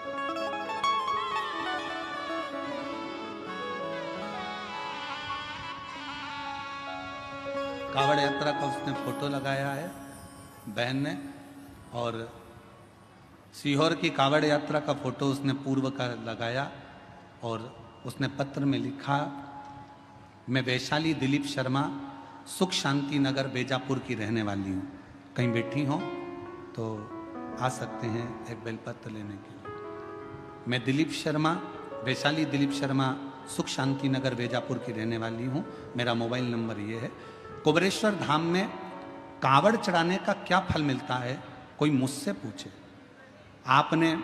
कावड़ यात्रा का उसने फोटो लगाया है बहन ने, और सीहोर की कावड़ यात्रा का फोटो उसने पूर्व का लगाया, और उसने पत्र में लिखा, मैं वैशाली दिलीप शर्मा सुख शांति नगर बेजापुर की रहने वाली हूँ, कहीं बैठी हो तो आ सकते हैं एक बेलपत्र लेने के लिए। मैं दिलीप शर्मा, वैशाली दिलीप शर्मा सुख शांति नगर बेजापुर की रहने वाली हूँ। मेरा मोबाइल नंबर ये है। कुबेरेश्वर धाम में कावड़ चढ़ाने का क्या फल मिलता है, कोई मुझसे पूछे। आपने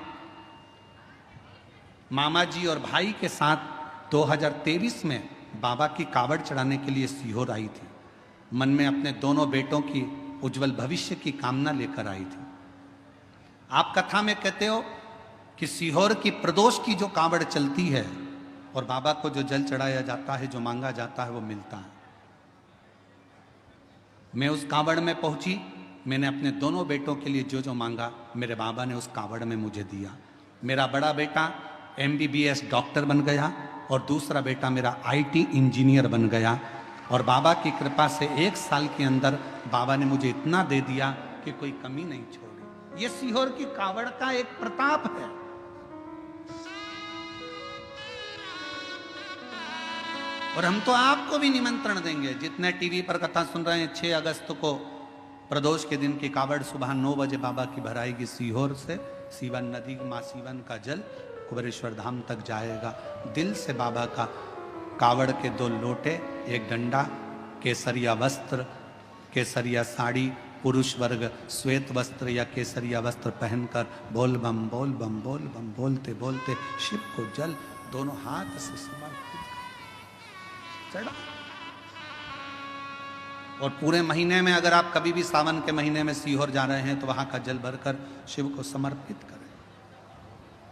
मामा जी और भाई के साथ 2023 में बाबा की कावड़ चढ़ाने के लिए सीहोर आई थी। मन में अपने दोनों बेटों की उज्जवल भविष्य की कामना लेकर आई थी। आप कथा में कहते हो कि सीहोर की प्रदोष की जो कावड़ चलती है और बाबा को जो जल चढ़ाया जाता है, जो मांगा जाता है वो मिलता है। मैं उस कावड़ में पहुंची, मैंने अपने दोनों बेटों के लिए जो जो मांगा मेरे बाबा ने उस कावड़ में मुझे दिया। मेरा बड़ा बेटा MBBS डॉक्टर बन गया और दूसरा बेटा मेरा IT इंजीनियर बन गया। और बाबा की कृपा से 1 साल के अंदर बाबा ने मुझे इतना दे दिया कि कोई कमी नहीं छोड़ी। ये सीहोर की कावड़ का एक प्रताप है। और हम तो आपको भी निमंत्रण देंगे, जितने टीवी पर कथा सुन रहे हैं, 6 अगस्त को प्रदोष के दिन की कावड़ सुबह 9 बजे बाबा की भराएगी सीहोर से। सीवन नदी, माँ सीवन का जल कुबेरेश्वर धाम तक जाएगा। दिल से बाबा का कावड़ के 2 लोटे, 1 डंडा, केसरिया वस्त्र, केसरिया साड़ी, पुरुष वर्ग श्वेत वस्त्र या केसरिया वस्त्र पहनकर बोल बम बोलते बोलते शिव को जल दोनों हाथ से समर्पित चढ़ा। और पूरे महीने में अगर आप कभी भी सावन के महीने में सीहोर जा रहे हैं तो वहां का जल भरकर शिव को समर्पित करें।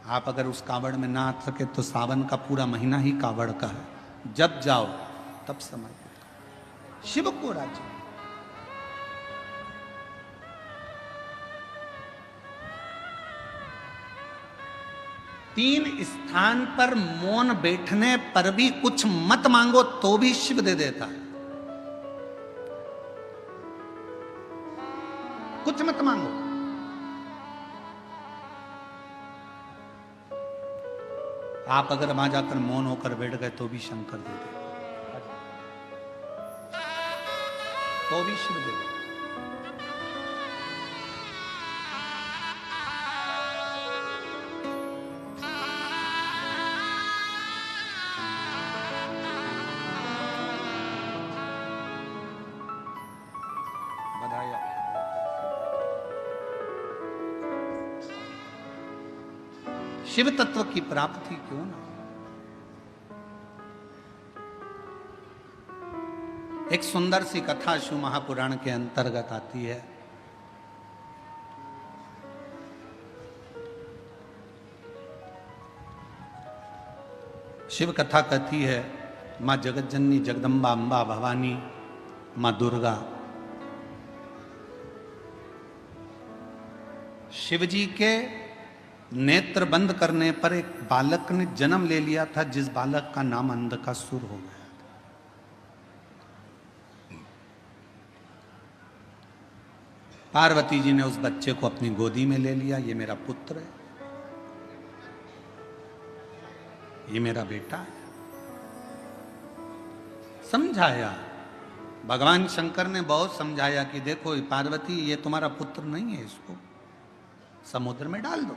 आप अगर उस कावड़ में ना आ सके तो सावन का पूरा महीना ही कावड़ का है, जब जाओ तब समर्पित करो शिव को राज्य। तीन स्थान पर मौन बैठने पर भी कुछ मत मांगो तो भी शिव दे देता है। कुछ मत मांगो, आप अगर वहां जाकर मौन होकर बैठ गए तो भी शंकर दे देगा, तो भी शिव दे देगा। शिव तत्व की प्राप्ति क्यों ना। एक सुंदर सी कथा शिव महापुराण के अंतर्गत आती है। शिव कथा कहती है, मां जगतजननी जगदम्बा अंबा भवानी मां दुर्गा शिवजी के नेत्र बंद करने पर एक बालक ने जन्म ले लिया था, जिस बालक का नाम अंधकासुर हो गया। पार्वती जी ने उस बच्चे को अपनी गोदी में ले लिया। ये मेरा पुत्र है, ये मेरा बेटा है। समझाया, भगवान शंकर ने बहुत समझाया कि देखो पार्वती ये तुम्हारा पुत्र नहीं है, इसको समुद्र में डाल दो,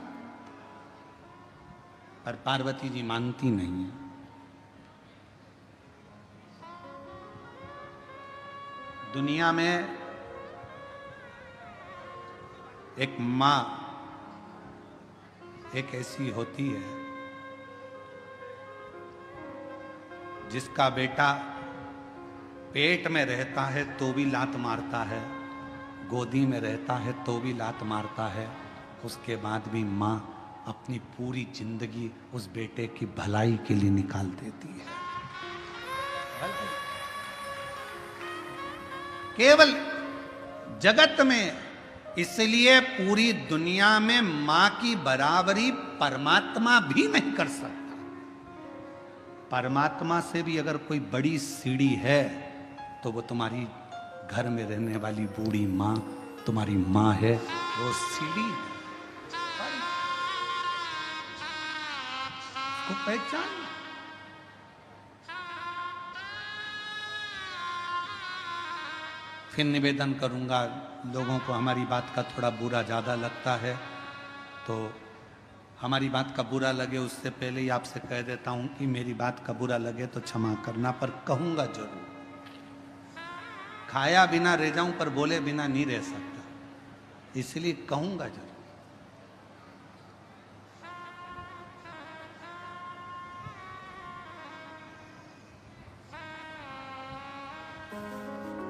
पर पार्वती जी मानती नहीं है। दुनिया में एक मां एक ऐसी होती है जिसका बेटा पेट में रहता है तो भी लात मारता है, गोदी में रहता है तो भी लात मारता है, उसके बाद भी मां अपनी पूरी जिंदगी उस बेटे की भलाई के लिए निकाल देती है। केवल जगत में, इसलिए पूरी दुनिया में मां की बराबरी परमात्मा भी नहीं कर सकता। परमात्मा से भी अगर कोई बड़ी सीढ़ी है तो वो तुम्हारी घर में रहने वाली बूढ़ी मां तुम्हारी मां है, वो सीढ़ी है। को पहचान। फिर निवेदन करूंगा, लोगों को हमारी बात का थोड़ा बुरा ज़्यादा लगता है तो हमारी बात का बुरा लगे उससे पहले ही आपसे कह देता हूं कि मेरी बात का बुरा लगे तो क्षमा करना, पर कहूंगा जरूर। खाया बिना रह जाऊं पर बोले बिना नहीं रह सकता, इसलिए कहूंगा जरूर।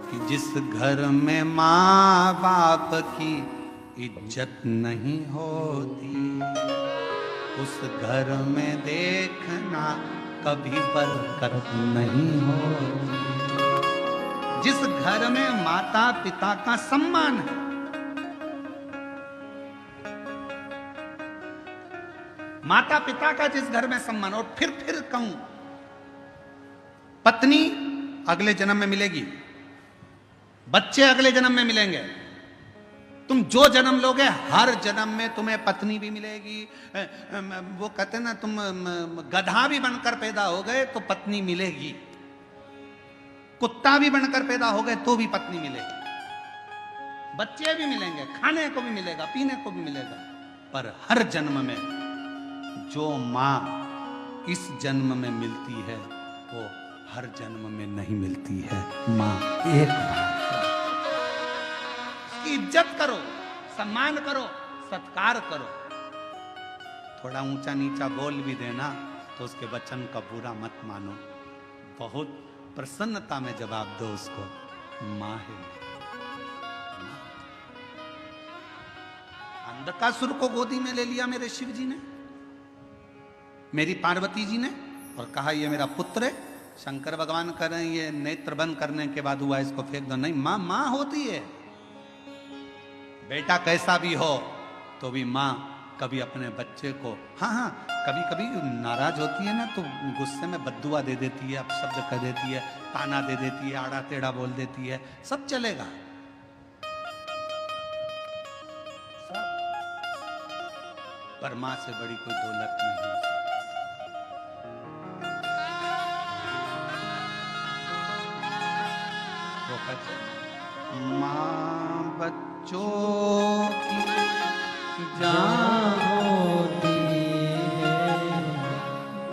कि जिस घर में माँ बाप की इज्जत नहीं होती, उस घर में देखना कभी बरकत नहीं होती। जिस घर में माता पिता का सम्मान है, माता पिता का जिस घर में सम्मान, और फिर कहूं, पत्नी अगले जन्म में मिलेगी, बच्चे अगले जन्म में मिलेंगे, तुम जो जन्म लोगे हर जन्म में तुम्हें पत्नी भी मिलेगी। वो कहते ना, तुम गधा भी बनकर पैदा हो गए तो पत्नी मिलेगी, कुत्ता भी बनकर पैदा हो गए तो भी पत्नी मिलेगी, बच्चे भी मिलेंगे, खाने को भी मिलेगा, पीने को भी मिलेगा। पर हर जन्म में जो मां इस जन्म में मिलती है वो हर जन्म में नहीं मिलती है। मां एक बार इज्जत करो, सम्मान करो, सत्कार करो। थोड़ा ऊंचा नीचा बोल भी देना तो उसके वचन का बुरा मत मानो, बहुत प्रसन्नता में जवाब दो उसको, मां है। अंधकासुर को गोदी में ले लिया मेरे शिव जी ने, मेरी पार्वती जी ने, और कहा ये मेरा पुत्र है। शंकर भगवान कह रहे हैं ये नेत्र बंद करने के बाद हुआ, इसको फेंक दो। नहीं, मां मां होती है। बेटा कैसा भी हो तो भी मां कभी अपने बच्चे को, हाँ कभी कभी नाराज होती है ना तो गुस्से में बद्दुआ दे देती है, अपशब्द कह देती है, ताना दे देती है, आड़ा टेढ़ा बोल देती है, सब चलेगा। सब। पर मां से बड़ी कोई दौलत नहीं है। वो कहते मां बच्चों की जान होती है,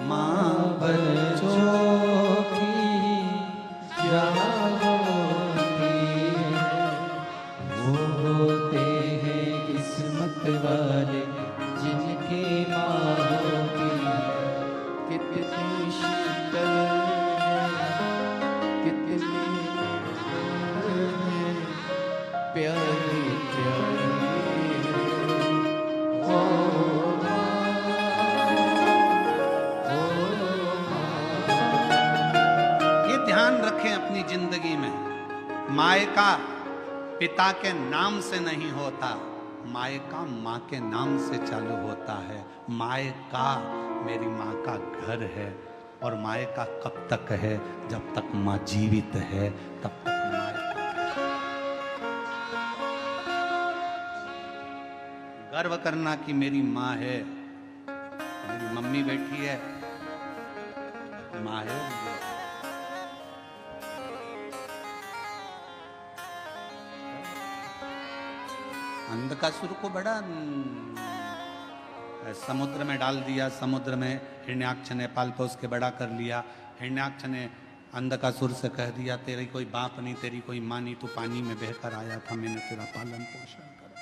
मां बच्चों की जान होती है। वो होते हैं किस्मत वाले जिनकी माँ होती है। कितनी शीतल कितनी प्यारी प्यारी अपनी जिंदगी में मायका पिता के नाम से नहीं होता, मायका माँ के नाम से चालू होता है। मायका मेरी माँ का घर है, और मायका कब तक है? जब तक माँ जीवित है तब तक मायका। गर्व करना कि मेरी माँ है, मेरी मम्मी बैठी है, माँ है। अंधकासुर को बड़ा समुद्र में डाल दिया, समुद्र में हिरण्याक्ष ने पाल पोस के बड़ा कर लिया। हिरण्याक्ष ने अंधकासुर से कह दिया तेरी कोई बाप नहीं, तेरी कोई माँ नहीं, तू पानी में बहकर आया था, मैंने तेरा पालन पोषण करा,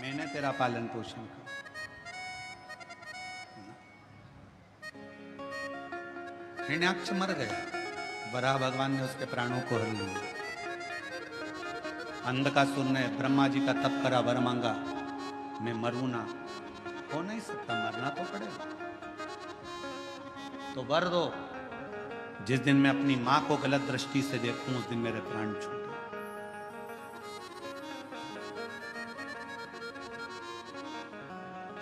मैंने तेरा पालन पोषण करा। हिरण्याक्ष मर गया, वराह भगवान ने उसके प्राणों को हर लिया। अंधकासुर ने ब्रह्मा जी का तप करा, वर मांगा, मैं मरूं ना, हो नहीं सकता, मरना तो पड़ेगा, तो वर दो, जिस दिन मैं अपनी मां को गलत दृष्टि से देखूं उस दिन मेरे प्राण छूटे।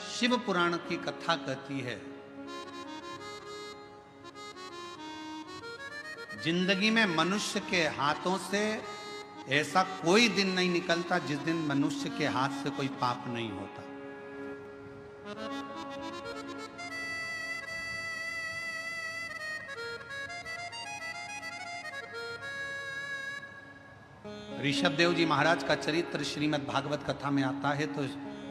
शिव पुराण की कथा कहती है जिंदगी में मनुष्य के हाथों से ऐसा कोई दिन नहीं निकलता जिस दिन मनुष्य के हाथ से कोई पाप नहीं होता। ऋषभ देव जी महाराज का चरित्र श्रीमद् भागवत कथा में आता है, तो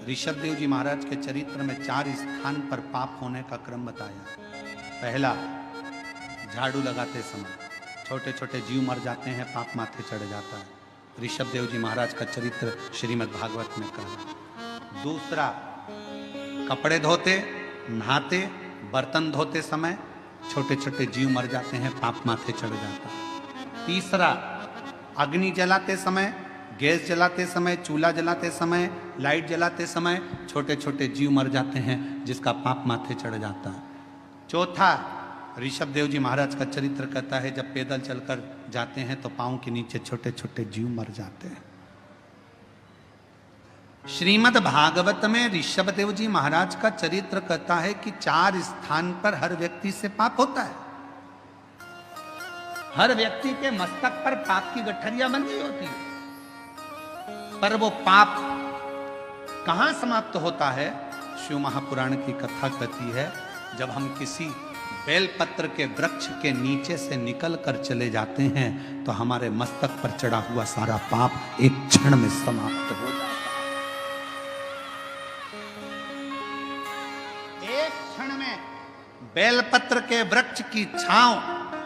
ऋषभ देव जी महाराज के चरित्र में 4 स्थान पर पाप होने का क्रम बताया। पहला, झाड़ू लगाते समय छोटे छोटे जीव मर जाते हैं, पाप माथे चढ़ जाता है। ऋषभ देव जी महाराज का चरित्र श्रीमद् भागवत में कहा। दूसरा, कपड़े धोते, नहाते, बर्तन धोते समय छोटे छोटे जीव मर जाते हैं, पाप माथे चढ़ जाता है। तीसरा, अग्नि जलाते समय, गैस जलाते समय, चूल्हा जलाते समय, लाइट जलाते समय छोटे छोटे जीव मर जाते हैं, जिसका पाप माथे चढ़ जाता है। चौथा, ऋषभ देव जी महाराज का चरित्र कहता है जब पैदल चलकर जाते हैं तो पांव के नीचे छोटे छोटे जीव मर जाते हैं। श्रीमद् भागवत में ऋषभ देव जी महाराज का चरित्र कहता है कि 4 स्थान पर हर व्यक्ति से पाप होता है। हर व्यक्ति के मस्तक पर पाप की गठरियां बंधी होती है, पर वो पाप कहां समाप्त होता है? शिव महापुराण की कथा कहती है जब हम किसी बेलपत्र के वृक्ष के नीचे से निकल कर चले जाते हैं तो हमारे मस्तक पर चढ़ा हुआ सारा पाप एक क्षण में समाप्त हो जाता है। एक क्षण में बेलपत्र के वृक्ष की छांव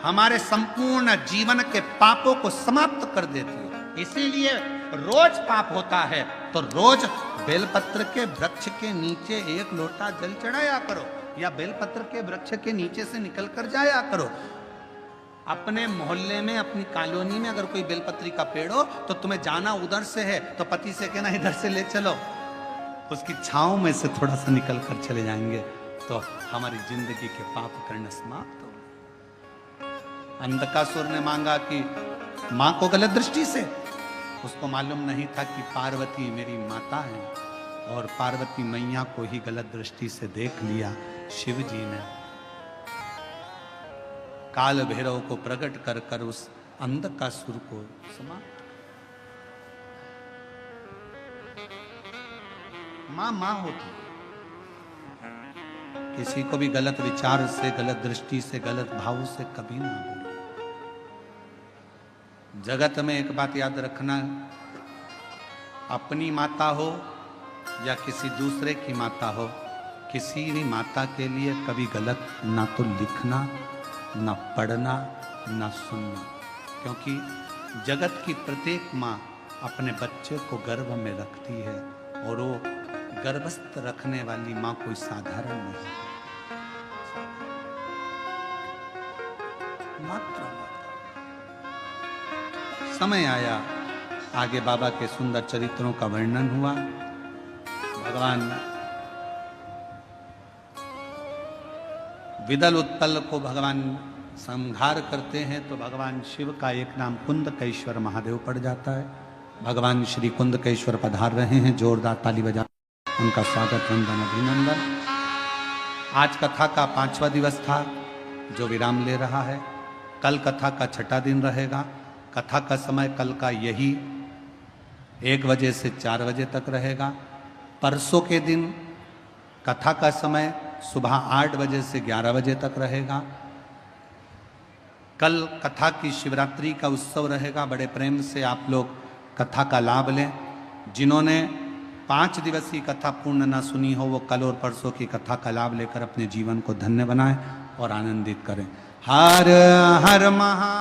हमारे संपूर्ण जीवन के पापों को समाप्त कर देती है। इसीलिए रोज पाप होता है तो रोज बेलपत्र के वृक्ष के नीचे 1 लोटा जल चढ़ाया करो, या बेलपत्र के वृक्ष के नीचे से निकल कर जाया करो। अपने मोहल्ले में, अपनी कॉलोनी में अगर कोई बेलपत्री का पेड़ हो तो तुम्हें जाना उधर से है तो पति से कहना इधर से ले चलो, उसकी छांव में से थोड़ा सा निकल कर चले जाएंगे तो हमारी जिंदगी के पाप करना समाप्त हो। अंधकासुर ने मांगा कि मां को गलत दृष्टि से, उसको मालूम नहीं था कि पार्वती मेरी माता है, और पार्वती मैया को ही गलत दृष्टि से देख लिया। शिव जी ने काल भैरव को प्रकट कर कर उस अंधकासुर को समाप्त। मां होती, किसी को भी गलत विचार से, गलत दृष्टि से, गलत भाव से कभी ना बोलो। जगत में एक बात याद रखना, अपनी माता हो या किसी दूसरे की माता हो, किसी भी माता के लिए कभी गलत ना तो लिखना, ना पढ़ना, ना सुनना, क्योंकि जगत की प्रत्येक माँ अपने बच्चे को गर्भ में रखती है और वो गर्भस्थ रखने वाली माँ कोई साधारण नहीं। मात्र समय आया, आगे बाबा के सुंदर चरित्रों का वर्णन हुआ। भगवान विदल उत्पल को भगवान संहार करते हैं तो भगवान शिव का एक नाम कुंदकेश्वर महादेव पड़ जाता है। भगवान श्री कुंदकेश्वर पधार रहे हैं, जोरदार ताली बजा उनका स्वागत, वंदन, अभिनंदन। आज कथा का 5वां दिवस था जो विराम ले रहा है। कल कथा का 6ठा दिन रहेगा। कथा का समय कल का यही 1 बजे से 4 बजे तक रहेगा। परसों के दिन कथा का समय सुबह 8 बजे से 11 बजे तक रहेगा। कल कथा की शिवरात्रि का उत्सव रहेगा। बड़े प्रेम से आप लोग कथा का लाभ लें। जिन्होंने 5 दिवसीय कथा पूर्ण ना सुनी हो वो कल और परसों की कथा का लाभ लेकर अपने जीवन को धन्य बनाएं और आनंदित करें। हर हर महा